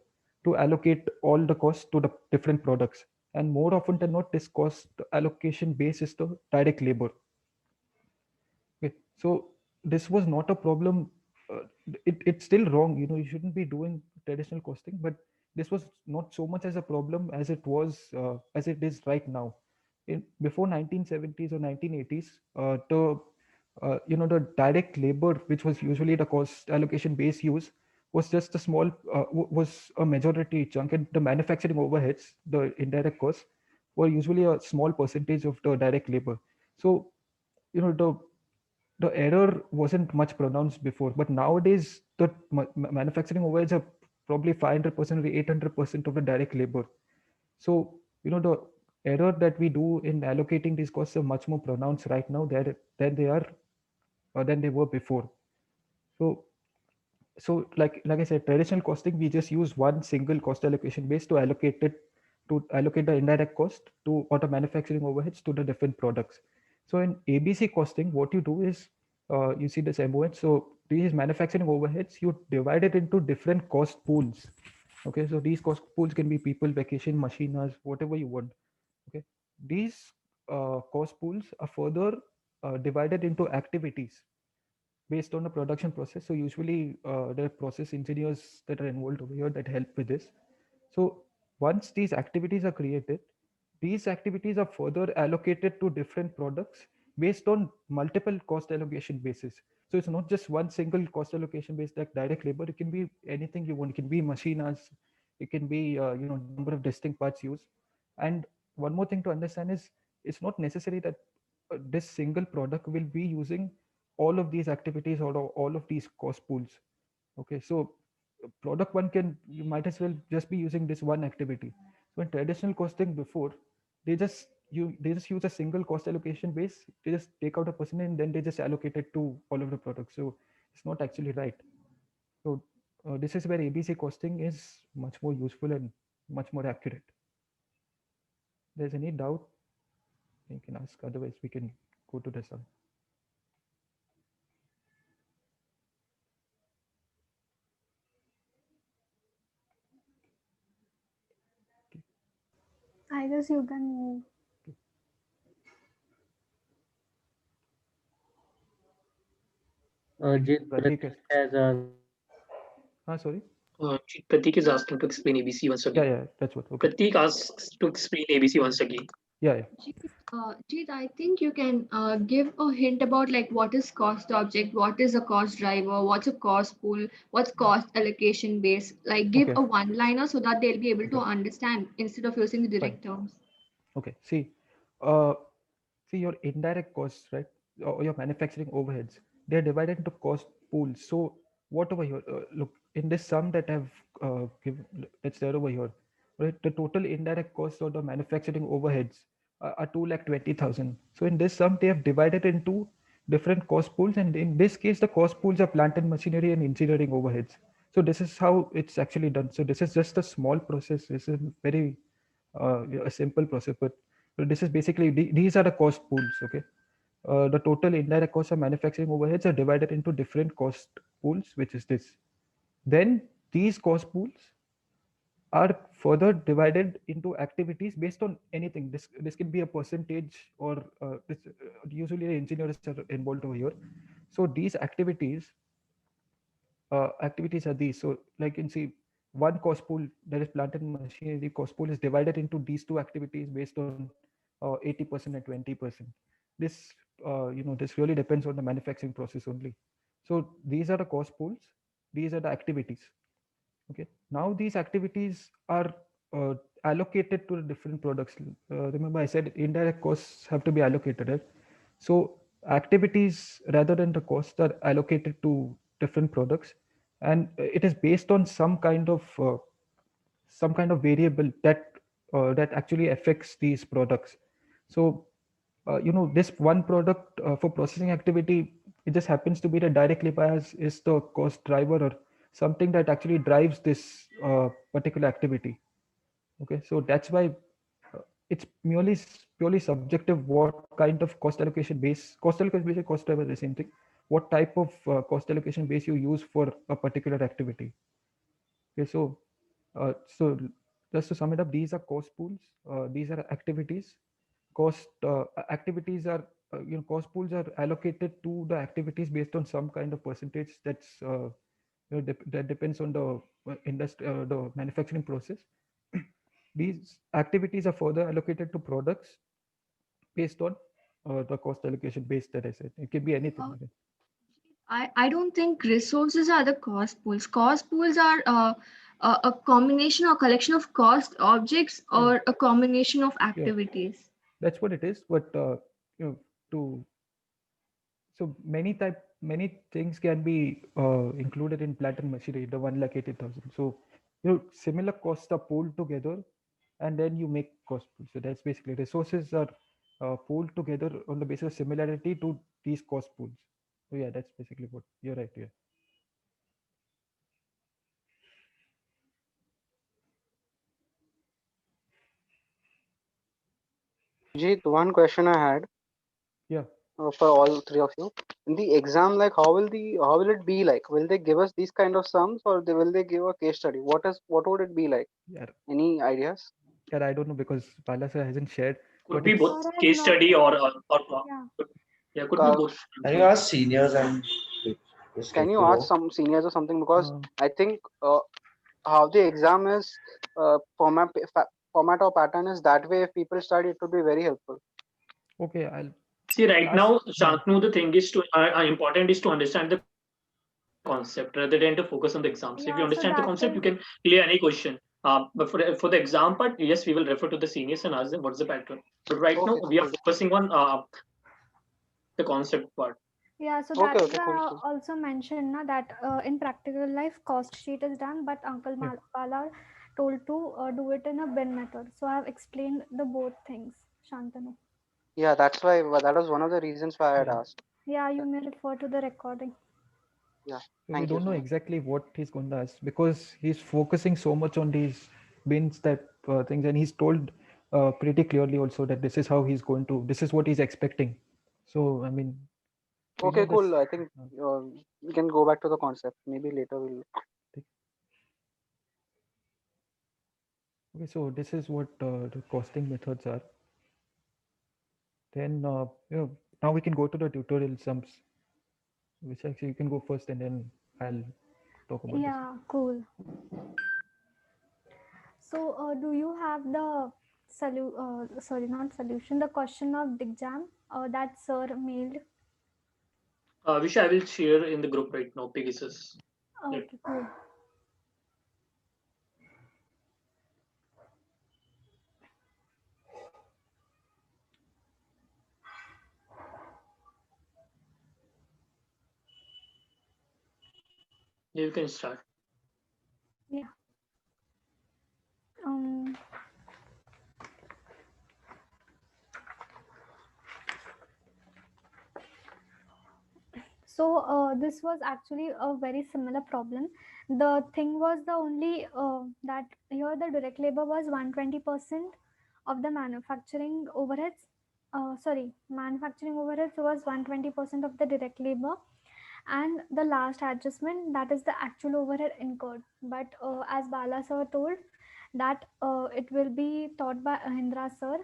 to allocate all the costs to the different products. And more often than not, this cost allocation base is the direct labor. Okay, so this was not a problem. It's still wrong. You know, you shouldn't be doing traditional costing, but this was not so much as a problem as it was as it is right now. In before 1970s or 1980s, the direct labor, which was usually the cost allocation base use, was just a small was a majority chunk, and the manufacturing overheads, the indirect costs, were usually a small percentage of the direct labor. So you know the error wasn't much pronounced before, but nowadays the manufacturing overheads are probably 500% or 800% of the direct labor. So the error that we do in allocating these costs are much more pronounced right now than they are than they were before. So like I said, traditional costing, we just use one single cost allocation base to allocate the indirect cost to or the manufacturing overheads to the different products. So in ABC costing, what you do is you see this MOH. So these manufacturing overheads, you divide it into different cost pools. Okay, so these cost pools can be people, vacation, machinas, whatever you want. Okay, these cost pools are further divided into activities based on the production process. So usually there are process engineers that are involved over here that help with this. So once these activities are created, these activities are further allocated to different products based on multiple cost allocation basis. So it's not just one single cost allocation based like direct labor. It can be anything you want. It can be machinas. It can be number of distinct parts used. And one more thing to understand is it's not necessary that this single product will be using all of these activities or all of these cost pools. Okay, so product one you might as well just be using this one activity. So in traditional costing before, they just use a single cost allocation base. They just take out a percentage and then they just allocate it to all of the products. So it's not actually right. So this is where ABC costing is much more useful and much more accurate. If there's any doubt, you can ask. Otherwise, we can go to the sum. I guess you can move. Pratik has Sorry. Pratik is asking to explain ABC once again. Yeah, that's what. Okay. Pratik asks to explain ABC once again. Yeah. Jeet, I think you can give a hint about like what is cost object, what is a cost driver, what's a cost pool, what's cost allocation base. Like give a one-liner so that they'll be able to understand instead of using the direct terms. Okay. See your indirect costs, right? Or your manufacturing overheads, they're divided into cost pools. So what over here? Look, in this sum that I've given, that's there over here, right? The total indirect costs of the manufacturing overheads are 2,20,000. So in this sum, they have divided into different cost pools, and in this case, the cost pools are plant and machinery and engineering overheads. So this is how it's actually done. So this is just a small process. This is very a simple process, but this is basically these are the cost pools. Okay, the total indirect costs of manufacturing overheads are divided into different cost pools, which is this. Then these cost pools are further divided into activities based on anything. This can be a percentage, or usually engineers are involved over here. So these activities are these. So like you can see, one cost pool, that is plant and machinery cost pool, is divided into these two activities based on 80% and 20%. This this really depends on the manufacturing process only. So these are the cost pools, these are the activities. Okay, now these activities are allocated to the different products. Remember I said indirect costs have to be allocated, right? So activities rather than the costs are allocated to different products, and it is based on some kind of variable that actually affects these products. So this one product for processing activity, it just happens to be the direct labor is the cost driver, or something that actually drives this particular activity. Okay, so that's why it's purely subjective what kind of cost allocation base, cost driver is the same thing, what type of cost allocation base you use for a particular activity. Okay, so just to sum it up, these are cost pools, these are activities. Activities are cost pools are allocated to the activities based on some kind of percentage that's that depends on the industry, the manufacturing process. These activities are further allocated to products based on the cost allocation base that I said. It can be anything. I don't think resources are the cost pools. Cost pools are a combination or collection of cost objects, or a combination of activities. That's what it is. But so many things can be included in plant and machinery, the 1,80,000. So similar costs are pooled together, and then you make cost pool. So that's basically resources are pooled together on the basis of similarity to these cost pools. So yeah, that's basically what you're right here. Jeet, one question I had. Yeah. For all three of you, in the exam, like how will it be like? Will they give us these kind of sums, or will they give a case study? What would it be like? Yeah. Any ideas? Yeah, I don't know because Palasa hasn't shared. Could be both case study or yeah, could be both. Can you ask seniors and can you ask some seniors or something, because I think how the exam is format or pattern is that way. If people study, it would be very helpful. Okay, I'll see right now, Shantanu, the thing is to important is to understand the concept rather than to focus on the exams. If you understand the concept, you can clear any question. But for the exam part, yes, we will refer to the seniors and ask them what's the pattern. But right now, we are focusing on the concept part. Yeah, so that's also mentioned that in practical life, cost sheet is done, but Uncle Bala told to do it in a bin method. So I have explained the both things, Shantanu. Yeah, that's why that was one of the reasons why I had asked. Yeah, you may refer to the recording. Yeah, so we don't know exactly what he's going to ask because he's focusing so much on these bins type things, and he's told pretty clearly also that this is how he's going to, this is what he's expecting. So I mean, okay, cool. I think we can go back to the concept. Maybe later we'll. Okay, so this is what the costing methods are. Then now we can go to the tutorial sums, which actually you can go first, and then I'll talk about this. Cool. So do you have the the question of exam that sir mailed? Which I will share in the group right now, Pegasus. Okay, cool. You can start. Yeah. So this was actually a very similar problem. The thing was the only that here the direct labor was 120% of the manufacturing overheads. Manufacturing overheads was 120% of the direct labor, and the last adjustment, that is the actual overhead incurred. But as Bala sir told, that it will be taught by Ahindra sir.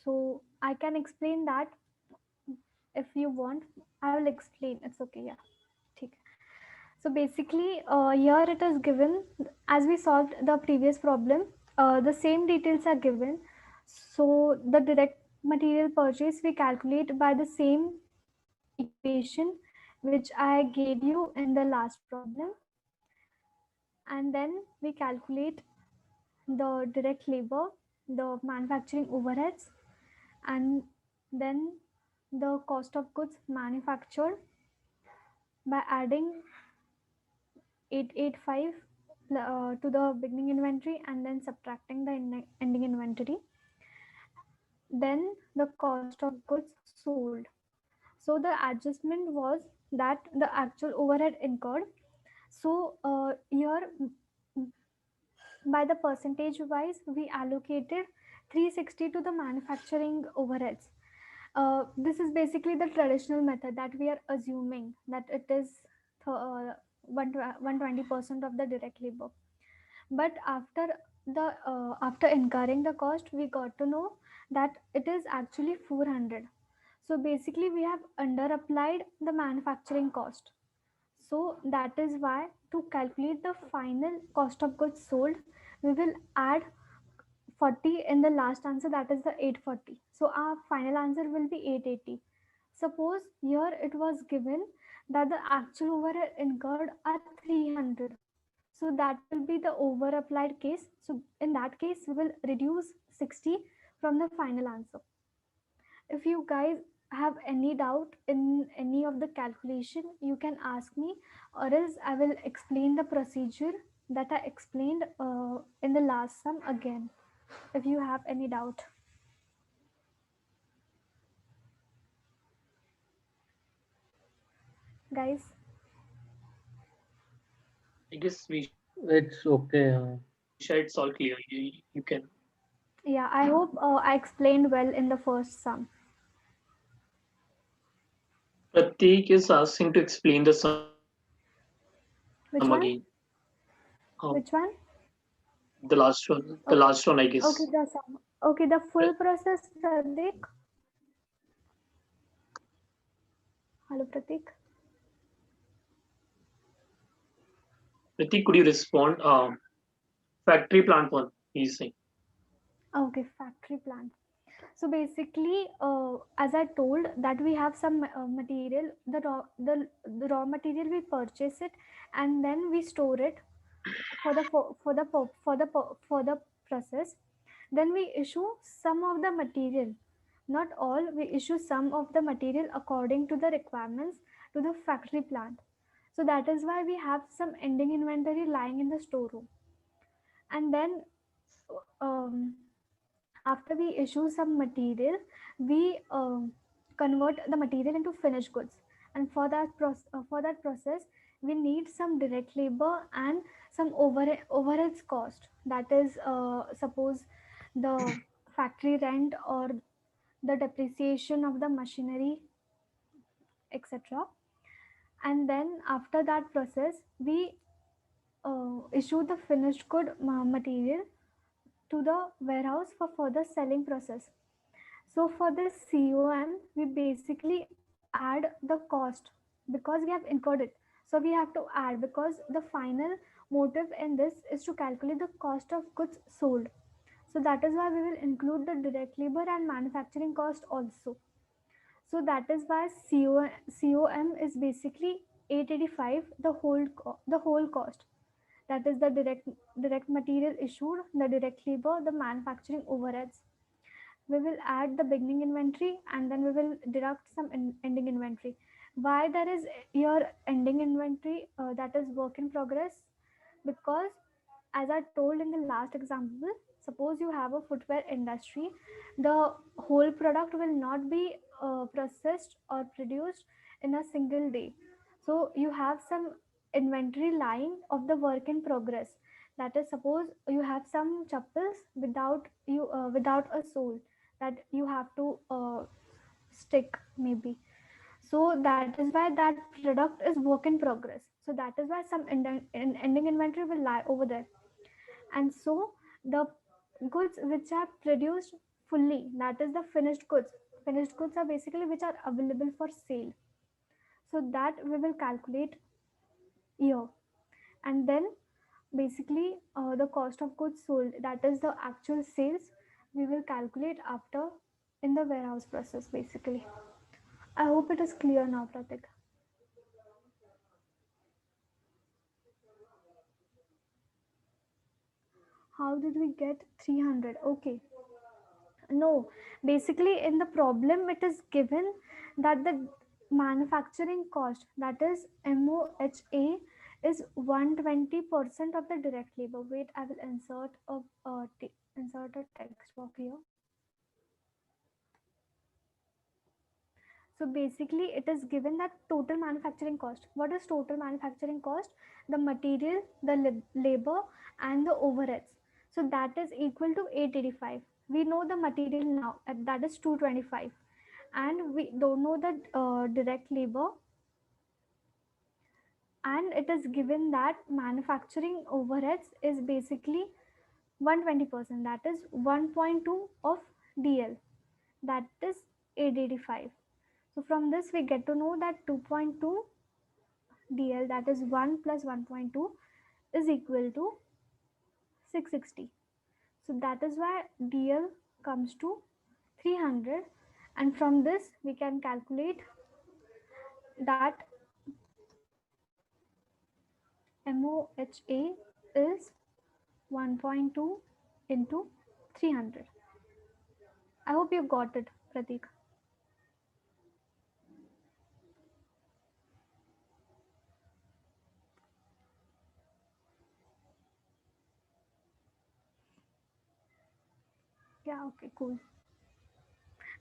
So I can explain that if you want. I will explain. It's okay. Yeah. ठीक है. So basically, here it is given as we solved the previous problem. The same details are given. So the direct material purchase we calculate by the same equation which I gave you in the last problem, and then we calculate the direct labor, the manufacturing overheads, and then the cost of goods manufactured by adding 885 to the beginning inventory and then subtracting the ending inventory. Then the cost of goods sold. So the adjustment was that the actual overhead incurred. So here by the percentage wise we allocated 360 to the manufacturing overheads. This is basically the traditional method that we are assuming that it is 120% of the direct labor. But after incurring the cost, we got to know that it is actually 400. So basically we have under applied the manufacturing cost. So that is why to calculate the final cost of goods sold, we will add 40 in the last answer, that is the 840. So our final answer will be 880. Suppose here it was given that the actual overhead incurred are 300. So that will be the over applied case. So in that case, we will reduce 60 from the final answer. If you guys have any doubt in any of the calculation, you can ask me, or else I will explain the procedure that I explained in the last sum again, if you have any doubt. Guys, I guess It's okay. it's all clear. You can. yeah, I hope I explained well in the first sum. Prateek is asking to explain the sum Which one? again. Which one? The last one. The last one, I guess. Okay, the sum. Okay, the full process, Pratik. Hello, Pratik. Prateek, could you respond? Factory plant one, he's saying. Okay, factory plant. So basically, as I told that we have some material, the raw material, we purchase it and then we store it for the process. Then we issue some of the material, not all. We issue some of the material according to the requirements to the factory plant. So that is why we have some ending inventory lying in the storeroom. And then after we issue some material, we convert the material into finished goods. And for that process, we need some direct labor and some overheads cost. That is, suppose the factory rent or the depreciation of the machinery, etc. And then after that process, we issue the finished good material to the warehouse for further selling process. So for this COM, we basically add the cost because we have incurred it. So we have to add, because the final motive in this is to calculate the cost of goods sold. So that is why we will include the direct labor and manufacturing cost also. So that is why COM is basically 885, the whole cost. That is the direct material issued, the direct labor, the manufacturing overheads. We will add the beginning inventory and then we will deduct some ending inventory. Why there is here ending inventory, that is work in progress? Because as I told in the last example, suppose you have a footwear industry, the whole product will not be processed or produced in a single day. So you have some inventory lying of the work in progress. That is, suppose you have some chappals without a sole that you have to stick maybe. So that is why that product is work in progress. So that is why some ending inventory will lie over there. And so the goods which are produced fully, that is the finished goods. Finished goods are basically which are available for sale. So that we will calculate here. And then basically the cost of goods sold, that is the actual sales, we will calculate after in the warehouse process basically. I hope it is clear now, Pratik. How did we get 300? Okay. No, basically in the problem it is given that the manufacturing cost, that is MOHA, is 120% of the direct labor. Wait, I will insert a text box here. So basically it is given that total manufacturing cost. What is total manufacturing cost? The material, the labor and the overheads. So that is equal to 885. We know the material now, that is 225, and we don't know the direct labor, and it is given that manufacturing overheads is basically 120%, that is 1.2 of DL, that is 885. So from this we get to know that 2.2 DL, that is 1 plus 1.2, is equal to 660. So that is why DL comes to 300, and from this we can calculate that MOHA is 1.2 into 300. I hope you got it, Pratik. Yeah, okay, cool.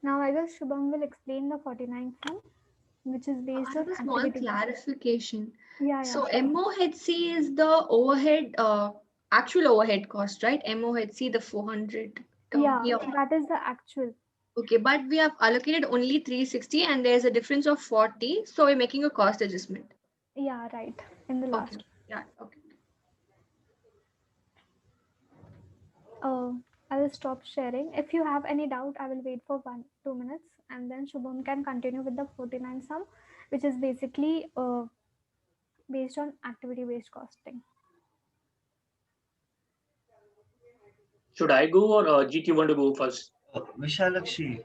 Now I guess Shubham will explain the 49th one, which is based on a small activity. clarification. Yeah. So MOHC is the overhead, actual overhead cost, right? MOHC, the 400. Yeah, that is the actual. Okay, but we have allocated only 360 and there's a difference of 40. So we're making a cost adjustment. Yeah, right. In the last. Okay. Yeah, okay. I will stop sharing. If you have any doubt, I will wait for 1-2 minutes, and then Shubham can continue with the 49 sum, which is basically based on activity-based costing. Should I go or GT want to go first? Vishalakshi,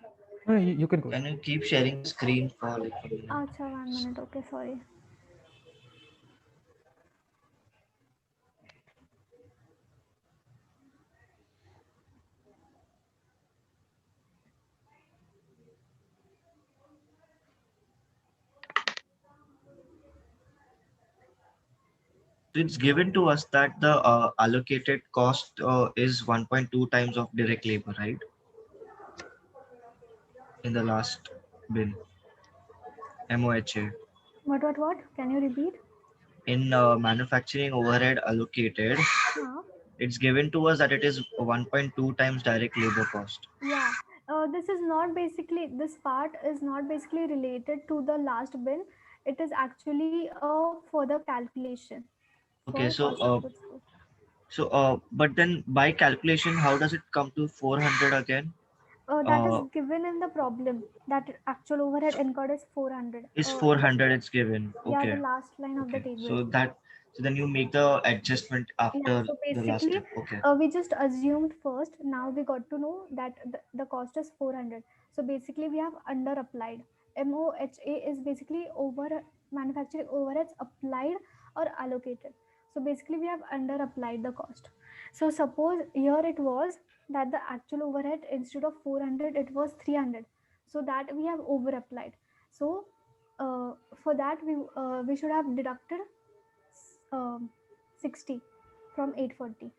you can go. Can you keep sharing the screen for like a minute? Acha, 1 minute. Okay, sorry. It's given to us that the allocated cost is 1.2 times of direct labor, right? In the last bin, MOHA. What? Can you repeat? In manufacturing overhead allocated, it's given to us that it is 1.2 times direct labor cost. Yeah. This is not basically, this part is not basically related to the last bin. It is actually a further calculation. Okay, but then by calculation, how does it come to 400 again? That is given in the problem, that actual overhead incurred is 400. Is 400 it's given. Okay. Yeah, the last line of the table. So then you make the adjustment after so the last step. Okay. We just assumed first. Now we got to know that the cost is 400. So basically we have under applied. MOHA is basically over manufacturing overheads applied or allocated. So basically we have under applied the cost. So suppose here it was that the actual overhead, instead of 400 it was 300. So that we have over applied. So for that we should have deducted 60 from 840.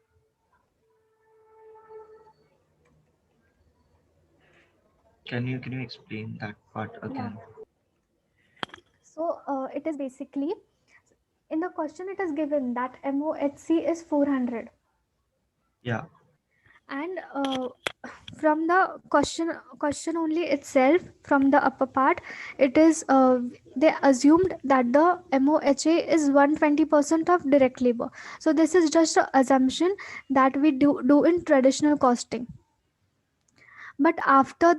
Can you explain that part again? Yeah. So it is basically, in the question it is given that MOHC is 400. Yeah. And from the question only itself, from the upper part, it is they assumed that the MOHA is 120% of direct labor. So this is just an assumption that we do in traditional costing. But after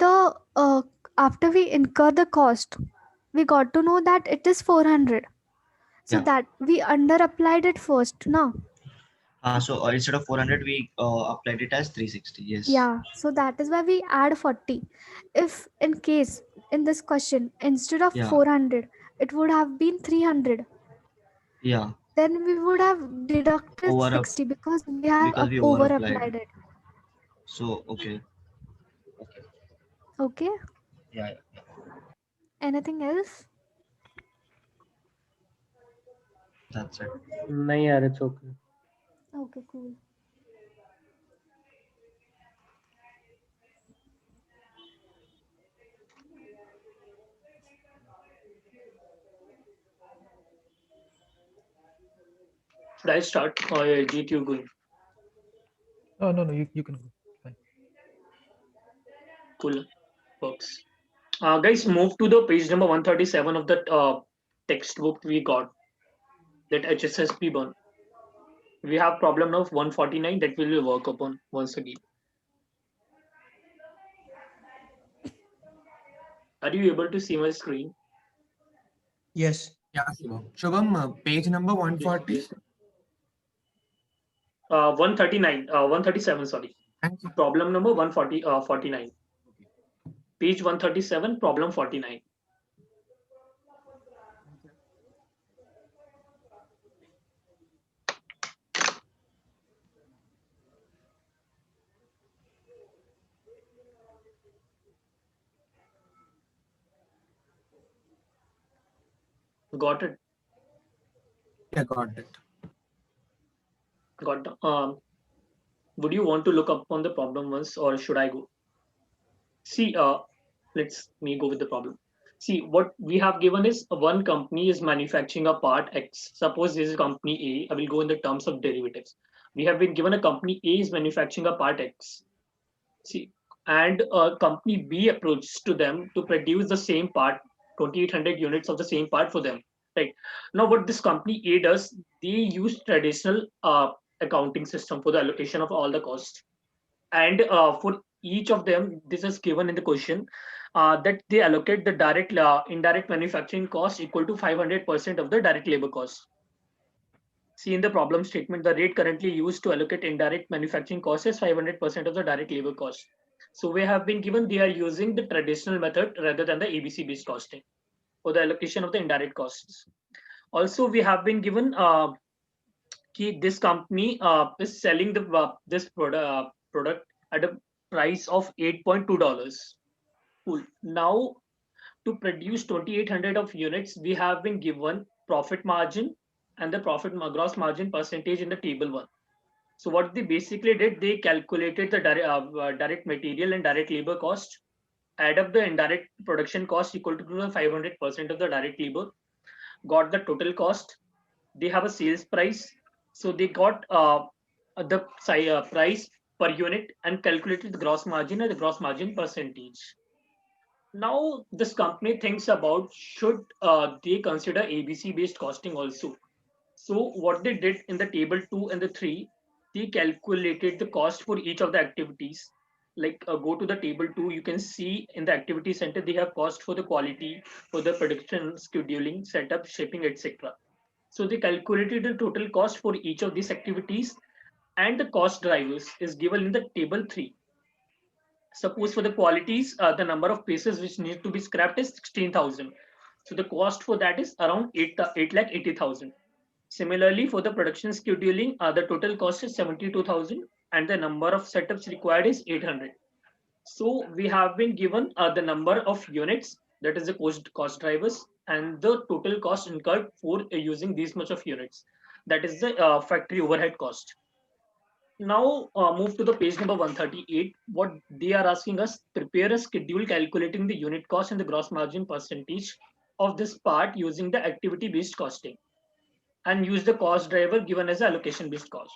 we incur the cost, we got to know that it is 400. So Yeah. that we under applied it first, no? So instead of 400, we applied it as 360. Yes. Yeah, so that is why we add 40. If in case in this question, instead of Yeah. 400, it would have been 300. Yeah. Then we would have deducted Over 60 because we have we over applied. applied it. So okay. Okay. Yeah. Anything else? That's it. नहीं यार, it's okay. Okay, cool. Should I start or Jeet, you going? No, you can go. Fine. Cool. Works. Guys, move to the page number 137 of the textbook we got, that HSSP one. We have problem of 149 that we will work upon once again. Are you able to see my screen? Yes. Yeah, Shubham, page number 140. 139, 137, sorry. Problem number 49. Page 137, problem 49. Got it? Yeah, got it. Got it. Would you want to look up on the problem once, or should I go? See, let's me go with the problem. See, what we have given is one company is manufacturing a part X. Suppose this is company A. I will go in the terms of derivatives. We have been given a company A is manufacturing a part X. See, and company B approaches to them to produce the same part, 2,800 units of the same part for them. Right now, what this company A does, they use traditional accounting system for the allocation of all the costs, and for each of them, this is given in the question that they allocate the direct indirect manufacturing cost equal to 500% of the direct labor cost. See, in the problem statement, the rate currently used to allocate indirect manufacturing cost is 500% of the direct labor cost. So we have been given they are using the traditional method rather than the ABC based costing for the allocation of the indirect costs. Also, we have been given this company is selling this product at a price of $8.2. Cool. Now, to produce 2,800 of units, we have been given profit margin and the gross margin percentage in the table 1. So what they basically did, they calculated the direct material and direct labor cost, add up the indirect production cost equal to the 500% of the direct labor, got the total cost. They have a sales price, so they got the price per unit and calculated the gross margin and the gross margin percentage. Now this company thinks about should they consider ABC based costing also. So what they did in the table 2 and the 3, they calculated the cost for each of the activities. Like go to the table 2, you can see in the activity center they have cost for the quality, for the production, scheduling, setup, shipping, etc. So they calculated the total cost for each of these activities, and the cost drivers is given in the table 3. Suppose for the qualities, the number of pieces which need to be scrapped is 16,000. So the cost for that is around 8,80,000. Similarly, for the production scheduling, the total cost is 72,000 and the number of setups required is 800. So we have been given the number of units, that is the cost drivers, and the total cost incurred for using these much of units, that is the factory overhead cost. Now move to the page number 138. What they are asking us, prepare a schedule calculating the unit cost and the gross margin percentage of this part using the activity based costing, and use the cost driver given as the allocation based cost.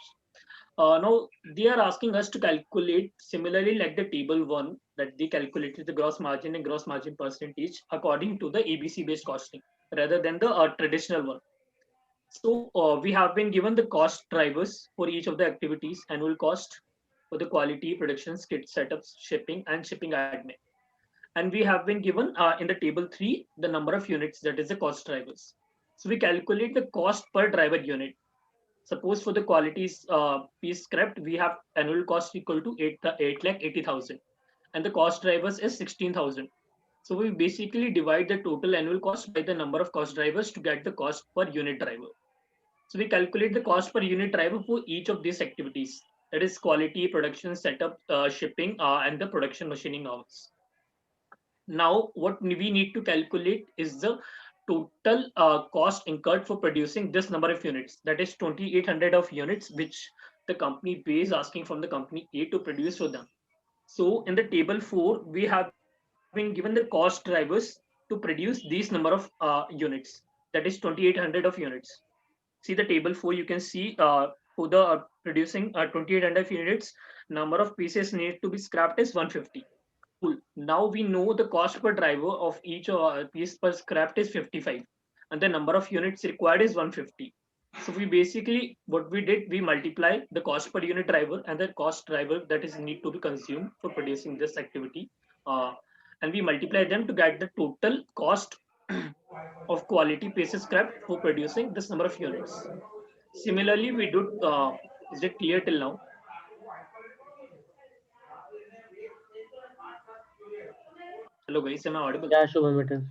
Now they are asking us to calculate similarly like the table 1, that they calculated the gross margin and gross margin percentage according to the ABC based costing rather than the traditional one. So we have been given the cost drivers for each of the activities: annual cost for the quality, production, kit setups, shipping, and shipping admin. And we have been given in the table 3 the number of units, that is the cost drivers. So we calculate the cost per driver unit. Suppose for the qualities piece scrapped, we have annual cost equal to 8,80,000 and the cost drivers is 16,000. So we basically divide the total annual cost by the number of cost drivers to get the cost per unit driver. So we calculate the cost per unit driver for each of these activities, that is quality, production, setup, shipping, and the production machining hours. Now, what we need to calculate is the total cost incurred for producing this number of units, that is 2,800 of units, which the company B is asking from the company A to produce for them. So in the table 4, we have been given the cost drivers to produce these number of units, that is 2,800 of units. See the table 4, you can see for the producing 2,800 units, number of pieces need to be scrapped is 150. Cool. Now we know the cost per driver of each piece per scrapped is 55 and the number of units required is 150. So we basically, what we did, we multiply the cost per unit driver and the cost driver that is need to be consumed for producing this activity. And we multiply them to get the total cost of quality pieces scrapped for producing this number of units. Similarly, we do, is it clear till now? Hello guys, am I audible? Yeah, Shubham, it is.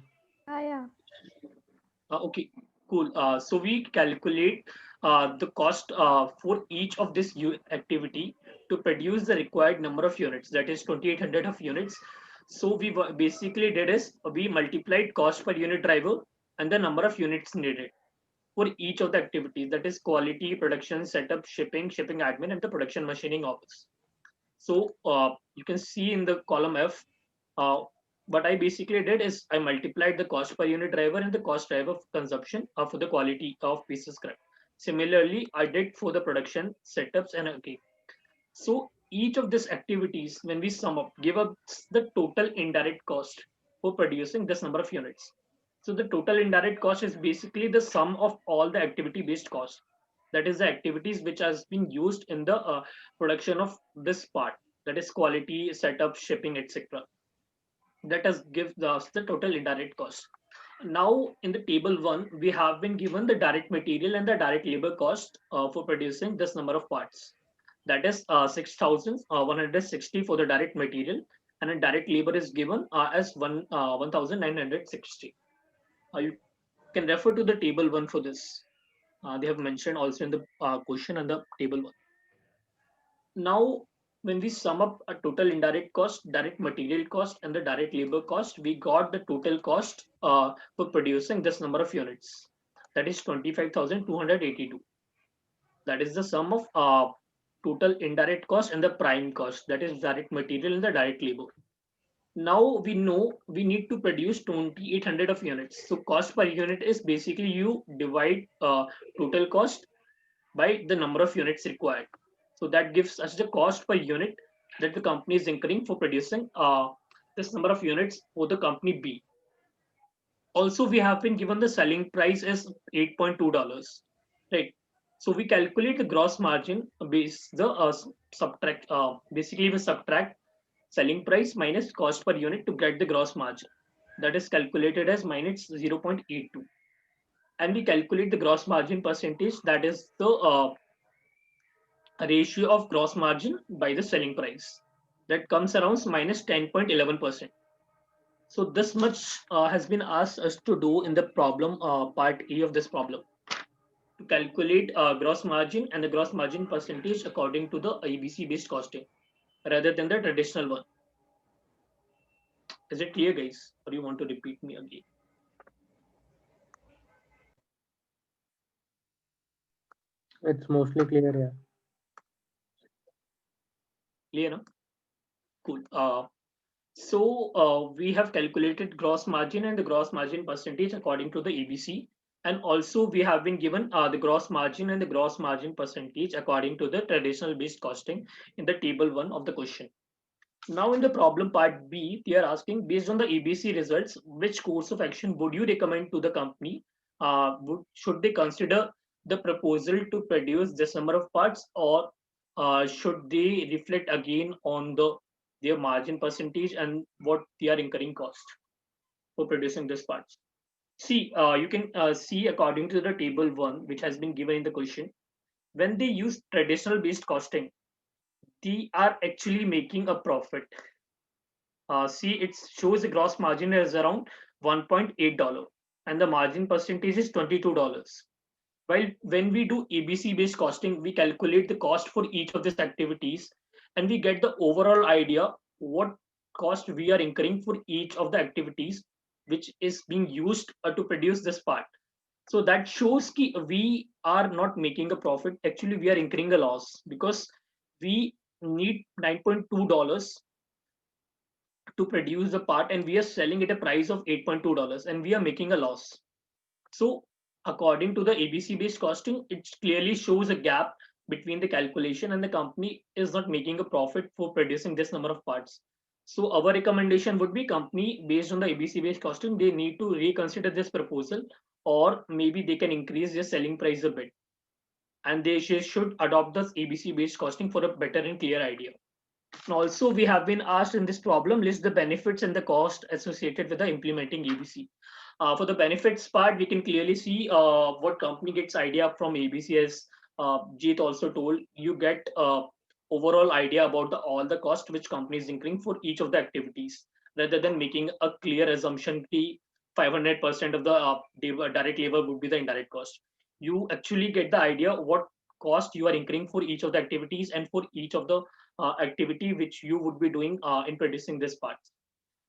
Yeah. Okay, cool. So we calculate the cost for each of this activity to produce the required number of units, that is 2,800 of units. So we basically did is we multiplied cost per unit driver and the number of units needed for each of the activities, that is quality, production, setup, shipping, shipping admin, and the production machining office. So you can see in the column F, what I basically did is I multiplied the cost per unit driver and the cost driver of consumption for the quality of pieces scrap. Similarly, I did for the production setups and okay. So each of these activities, when we sum up, give us the total indirect cost for producing this number of units. So the total indirect cost is basically the sum of all the activity-based costs. That is the activities which has been used in the production of this part. That is quality, setup, shipping, etc. That has gives us the total indirect cost. Now in the table 1, we have been given the direct material and the direct labor cost for producing this number of parts. That is 6,160 for the direct material, and a direct labor is given as 1,960. You can refer to the table 1 for this. They have mentioned also in the question and the table 1. Now, when we sum up a total indirect cost, direct material cost, and the direct labor cost, we got the total cost for producing this number of units. That is 25,282. That is the sum of total indirect cost and the prime cost, that is direct material and the direct labor. Now we know we need to produce 2,800 of units. So cost per unit is basically you divide total cost by the number of units required. So that gives us the cost per unit that the company is incurring for producing this number of units for the company B. Also, we have been given the selling price is $8.2, right? So we calculate the gross margin based the subtract. Basically, we subtract selling price minus cost per unit to get the gross margin. That is calculated as minus 0.82. And we calculate the gross margin percentage, that is the ratio of gross margin by the selling price. That comes around minus 10.11%. So this much has been asked us to do in the problem part A of this problem, to calculate gross margin and the gross margin percentage according to the ABC based costing rather than the traditional one. Is it clear, guys, or you want to repeat me again? It's mostly clear, yeah. Clear, no? Cool. So we have calculated gross margin and the gross margin percentage according to the ABC. And also we have been given the gross margin and the gross margin percentage according to the traditional based costing in the table 1 of the question. Now in the problem part B, they are asking, based on the ABC results, which course of action would you recommend to the company? Should they consider the proposal to produce this number of parts, or should they reflect again on their margin percentage and what they are incurring cost for producing this parts? See, you can see according to the table 1, which has been given in the question, when they use traditional based costing, they are actually making a profit. See, it shows the gross margin is around $1.8 and the margin percentage is $22. While when we do ABC based costing, we calculate the cost for each of these activities and we get the overall idea what cost we are incurring for each of the activities which is being used to produce this part. So that shows that we are not making a profit. Actually, we are incurring a loss because we need $9.2 to produce the part and we are selling at a price of $8.2 and we are making a loss. So according to the ABC based costing, it clearly shows a gap between the calculation and the company is not making a profit for producing this number of parts. So our recommendation would be company based on the ABC based costing, they need to reconsider this proposal, or maybe they can increase their selling price a bit. And they should adopt this ABC based costing for a better and clear idea. And also, we have been asked in this problem, list the benefits and the cost associated with the implementing ABC. For the benefits part, we can clearly see what company gets idea from ABC. As Jeet also told, you get overall idea about all the cost which company is incurring for each of the activities, rather than making a clear assumption that 500% of the direct labor would be the indirect cost. You actually get the idea what cost you are incurring for each of the activities and for each of the activity which you would be doing in producing this part.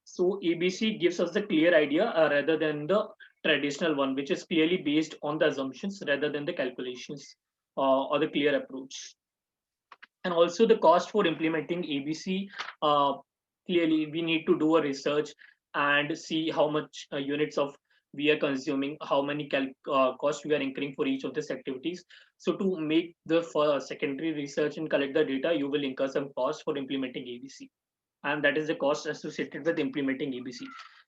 So ABC gives us the clear idea rather than the traditional one, which is clearly based on the assumptions rather than the calculations or the clear approach. And also the cost for implementing ABC, clearly we need to do a research and see how much units of we are consuming, how many costs we are incurring for each of these activities. So to make the secondary research and collect the data, you will incur some cost for implementing ABC. And that is the cost associated with implementing ABC.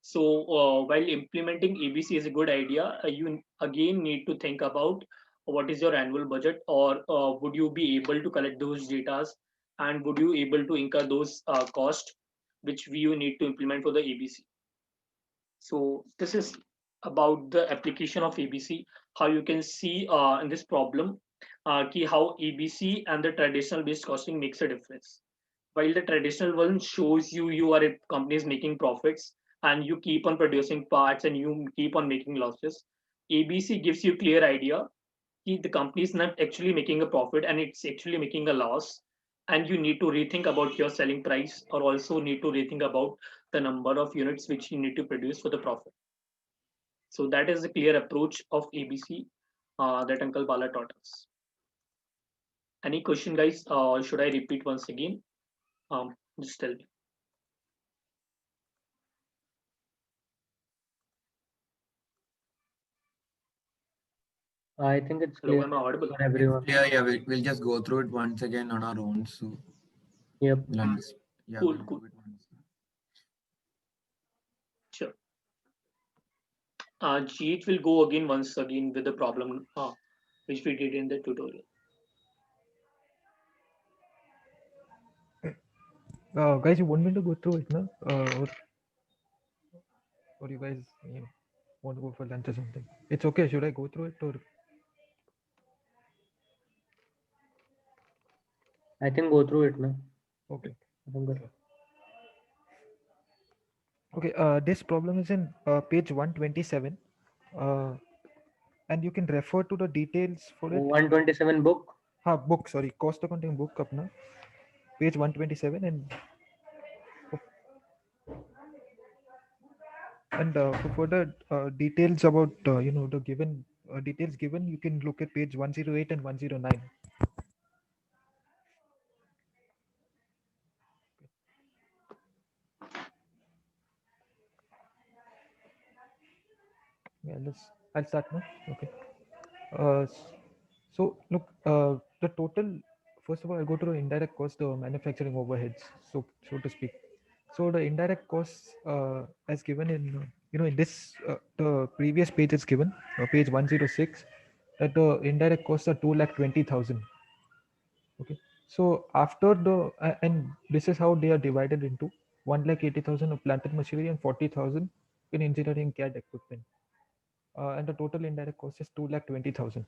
So while implementing ABC is a good idea, you again need to think about what is your annual budget, or would you be able to collect those data, and would you able to incur those costs which you need to implement for the ABC. So this is about the application of ABC, how you can see in this problem how ABC and the traditional based costing makes a difference. While the traditional one shows you are a company is making profits and you keep on producing parts and you keep on making losses, ABC gives you clear idea that the company is not actually making a profit and it's actually making a loss, and you need to rethink about your selling price, or also need to rethink about the number of units which you need to produce for the profit. So that is the clear approach of ABC that Uncle Bala taught us. Any question, guys? Should I repeat once again? Just tell me. I think it's Hello, clear am I audible? for everyone. Yeah, we'll just go through it once again on our own. So, yep. Yeah, cool, we'll cool. do it once. Sure. Jeet will go again once again with the problem which we did in the tutorial. Guys, you want me to go through it, no? Or you guys want to go for lunch or something? It's okay. Should I go through it or? I think go through it now. Okay. Okay. Okay. This problem is in page 127, and you can refer to the details for it. 127 book. Book. Sorry, cost accounting book. Apna page 127 and for further details about the given details given, you can look at page 108 and 109. Yeah, let's I'll start now. Okay. So look, the total. First of all, I'll go to the indirect cost, the manufacturing overheads, so to speak. So the indirect costs, as given in in this the previous page is given, page 106, that the indirect costs are 2,20,000. Okay. So after the and this is how they are divided into 1,80,000 of plant and machinery and 40,000 in engineering CAD equipment. And the total indirect cost is 2,20,000.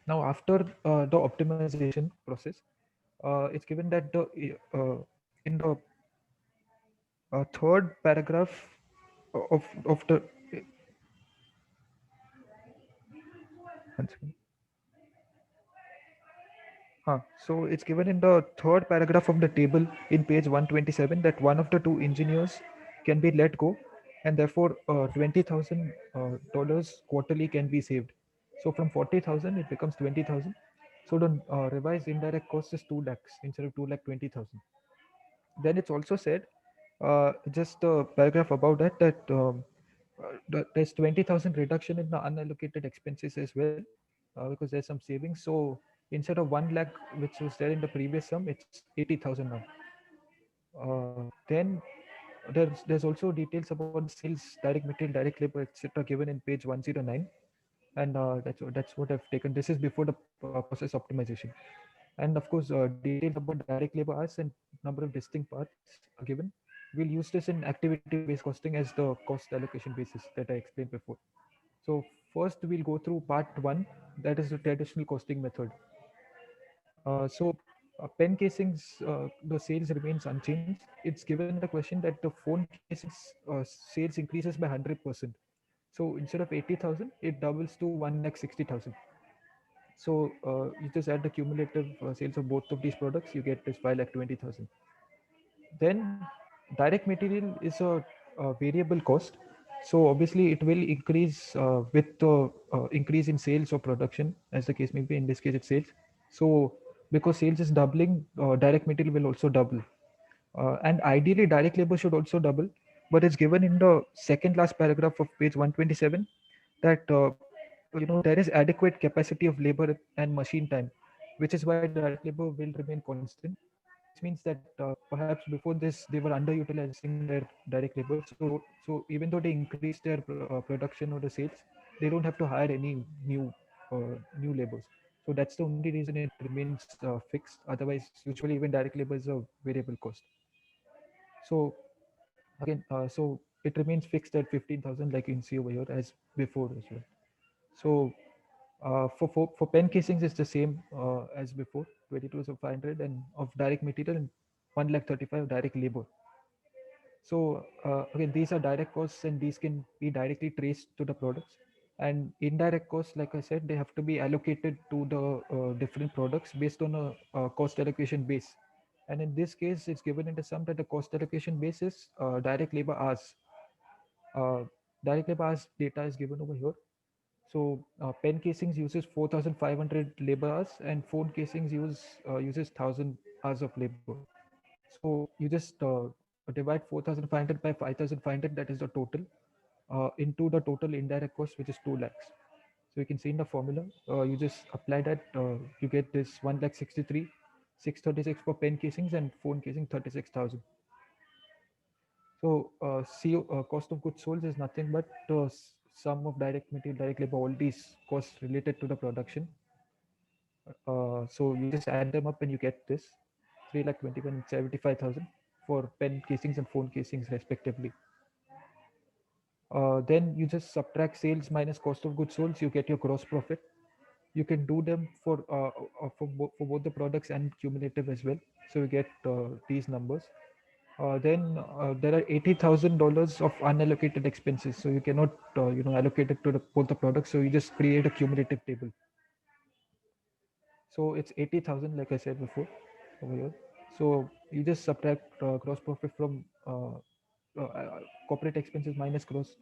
Now, after the optimization process, it's given that in the third paragraph of the one second. So it's given in the third paragraph of the table in page 127 that one of the two engineers can be let go, and therefore $20,000 quarterly can be saved. So from 40,000 it becomes 20,000. So the revised indirect cost is 2 lakhs instead of 2,20,000. Then it's also said, just a paragraph about that there's 20,000 reduction in the unallocated expenses as well, because there's some savings. So instead of 1 lakh, which was there in the previous sum, it's 80,000 now. Then there's also details about the sales, direct material, direct labor, etc., given in page 109, and that's what I've taken. This is before the process optimization, and of course details about direct labor hours and number of distinct parts are given. We'll use this in activity-based costing as the cost allocation basis that I explained before. So first we'll go through part one, that is the traditional costing method. Pen casings, the sales remains unchanged. It's given in the question that the phone casings sales increases by 100%. So instead of 80,000, it doubles to 1,60,000. So you just add the cumulative sales of both of these products, you get this 5,20,000. Then direct material is a variable cost. So obviously it will increase with the increase in sales or production, as the case may be. In this case, it's sales. So because sales is doubling, direct material will also double. And ideally, direct labor should also double. But it's given in the second last paragraph of page 127 that there is adequate capacity of labor and machine time, which is why direct labor will remain constant, which means that perhaps before this they were underutilizing their direct labor. So even though they increase their production or the sales, they don't have to hire any new labors. So that's the only reason it remains fixed. Otherwise, usually even direct labor is a variable cost. So again, so it remains fixed at 15,000, like you can see over here, as before as well. So for pen casings, it's the same as before, 22,500 and of direct material and 1,35,000 direct labor. So again, these are direct costs, and these can be directly traced to the products. And indirect costs, like I said, they have to be allocated to the different products based on a cost allocation base. And in this case, it's given in the sum that the cost allocation base is direct labor hours. Direct labor hours data is given over here. So pen casings uses 4,500 labor hours, and phone casings uses 1,000 hours of labor. So you just divide 4,500 by 5,500, that is the total, into the total indirect cost, which is 2 lakhs. So you can see in the formula, you just apply that, you get this 1,63,636 for pen casings, and phone casing 36,000. So cost of goods sold is nothing but the sum of direct material, direct labor, all these costs related to the production. So you just add them up and you get this 3,21,75,000 for pen casings and phone casings respectively. Then you just subtract sales minus cost of goods sold, so you get your gross profit. You can do them for both the products and cumulative as well. So you get these numbers. Then there are $80,000 of unallocated expenses. So you cannot allocate it to both the products. So you just create a cumulative table. So it's 80,000, like I said before, over here. So you just subtract gross profit from corporate expenses minus gross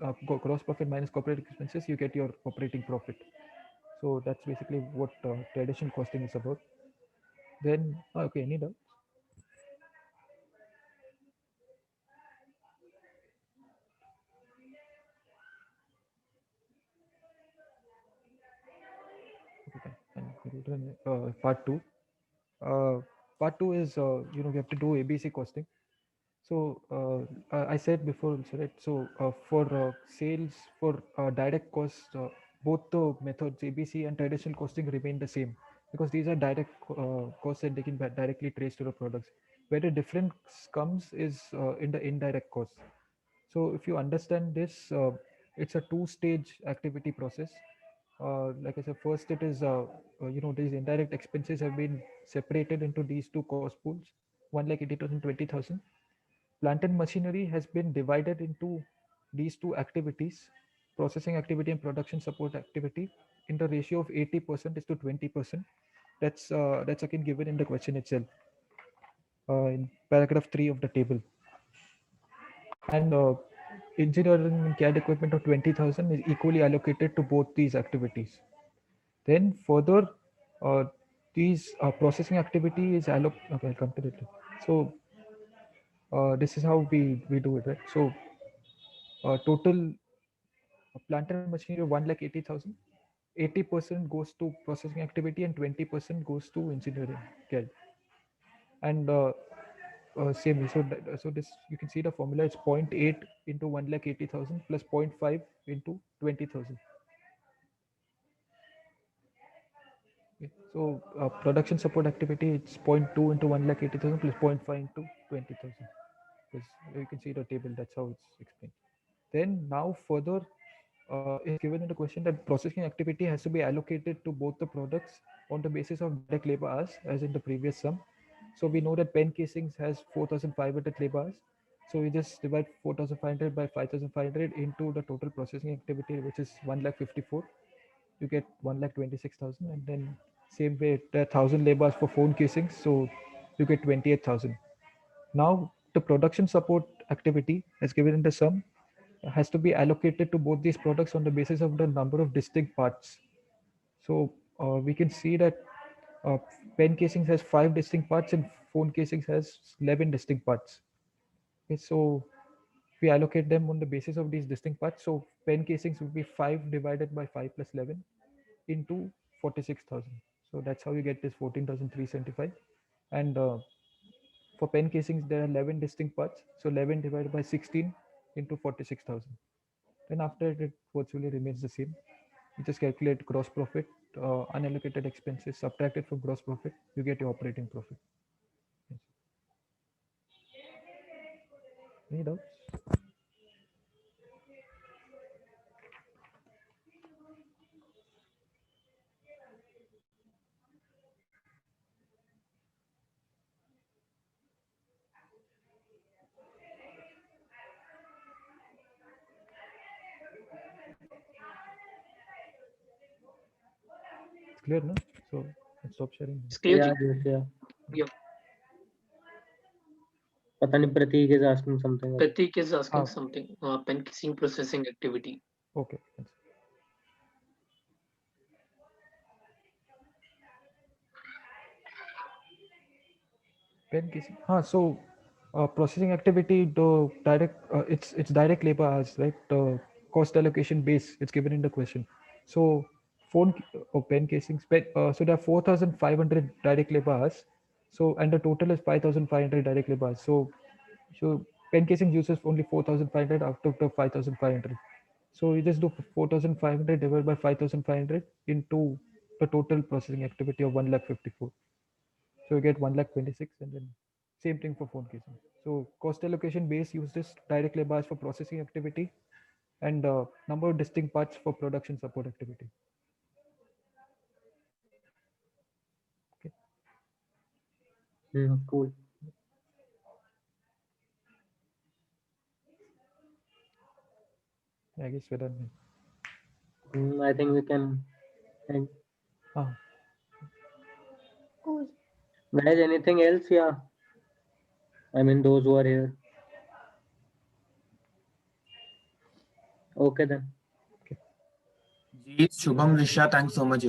profit minus corporate expenses. You get your operating profit. So that's basically what traditional costing is about. Then okay, any doubts? part 2. Part 2 is we have to do ABC costing. So I said before also, right? So for sales, for direct costs, both the methods ABC and traditional costing remain the same, because these are direct costs that they can be directly traced to the products. Where the difference comes is in the indirect costs. So if you understand this, it's a two-stage activity process. Like I said, first it is these indirect expenses have been separated into these two cost pools, 1,80,000, 20,000. Plant and machinery has been divided into these two activities, processing activity and production support activity, in the ratio of 80% is to 20%. That's again given in the question itself, in paragraph 3 of the table. And engineering and CAD equipment of 20,000 is equally allocated to both these activities. Then further, these processing activity is allocated. Okay, I'll come to it. So this is how we do it, right? So total plant and machinery of 1,80,000, 80% goes to processing activity and 20% goes to engineering CAD. And same, so this, you can see the formula, it's 0.8 into 1,80,000 plus 0.5 into 20,000. Okay. So production support activity, it's 0.2 into 1,80,000 plus 0.5 into 20,000. You can see the table, that's how it's explained. Then now further, is given in the question that processing activity has to be allocated to both the products on the basis of direct labor hours, as in the previous sum. So we know that pen casings has 4,500 labor hours. So we just divide 4,500 by 5,500 into the total processing activity, which is 1,54,000. You get 1,26,000, and then same way there are 1,000 labor hours for phone casings, so you get 28,000. Now the production support activity, as given in the sum, has to be allocated to both these products on the basis of the number of distinct parts. So we can see that pen casings has 5 distinct parts and phone casings has 11 distinct parts. Okay, so we allocate them on the basis of these distinct parts. So pen casings would be 5 divided by 5 plus 11 into 46,000. So that's how you get this 14,375. And for pen casings, there are 11 distinct parts. So 11 divided by 16 into 46,000. Then after it virtually remains the same. You just calculate gross profit, unallocated expenses subtracted from gross profit, you get your operating profit. Yes. Any doubts? It's clear, no? So let's stop sharing. It's clear. Yeah. Patani Pratik is asking something. Pratik is asking something. Pen casing processing activity. Okay. Pen casing. So processing activity, the direct, it's direct labor hours, right? The cost allocation base, it's given in the question. So phone or pen casings, so there are 4,500 direct labor hours. So and the total is 5,500 direct labor hours. So pen casing uses only 4,500 out of the 5,500. So you just do 4,500 divided by 5,500 into the total processing activity of 1,54,000. So you get 1,26,000, and then same thing for phone casing. So cost allocation base uses direct labor hours for processing activity and number of distinct parts for production support activity. Okay. Cool. I guess we're done. I think we can end. Cool. Guys, anything else? Yeah. I mean, those who are here. Okay then. Shubham, Risha, thanks so much.